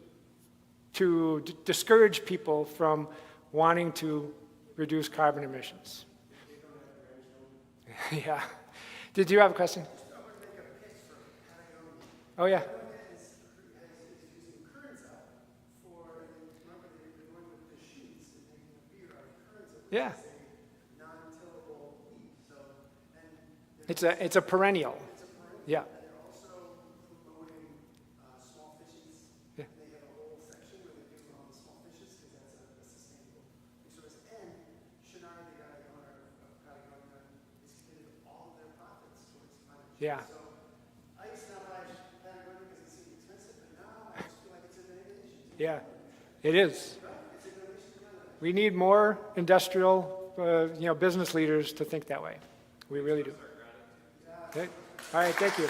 [SPEAKER 3] discourage people from wanting to reduce carbon emissions. Yeah. Did you have a question? Oh, yeah. Yeah. It's a perennial. Yeah.
[SPEAKER 5] They're also promoting small fishes.
[SPEAKER 3] Yeah.
[SPEAKER 5] They have a whole section where they do all the small fishes because that's a sustainable resource. And Shinar, the owner of Patagonia, is committed all of their profits towards climate change.
[SPEAKER 3] Yeah.
[SPEAKER 5] So I used to not buy Patagonia because it seemed expensive, but now I just feel like it's an innovation.
[SPEAKER 3] Yeah. It is. We need more industrial, business leaders to think that way. We really do. Okay. All right, thank you.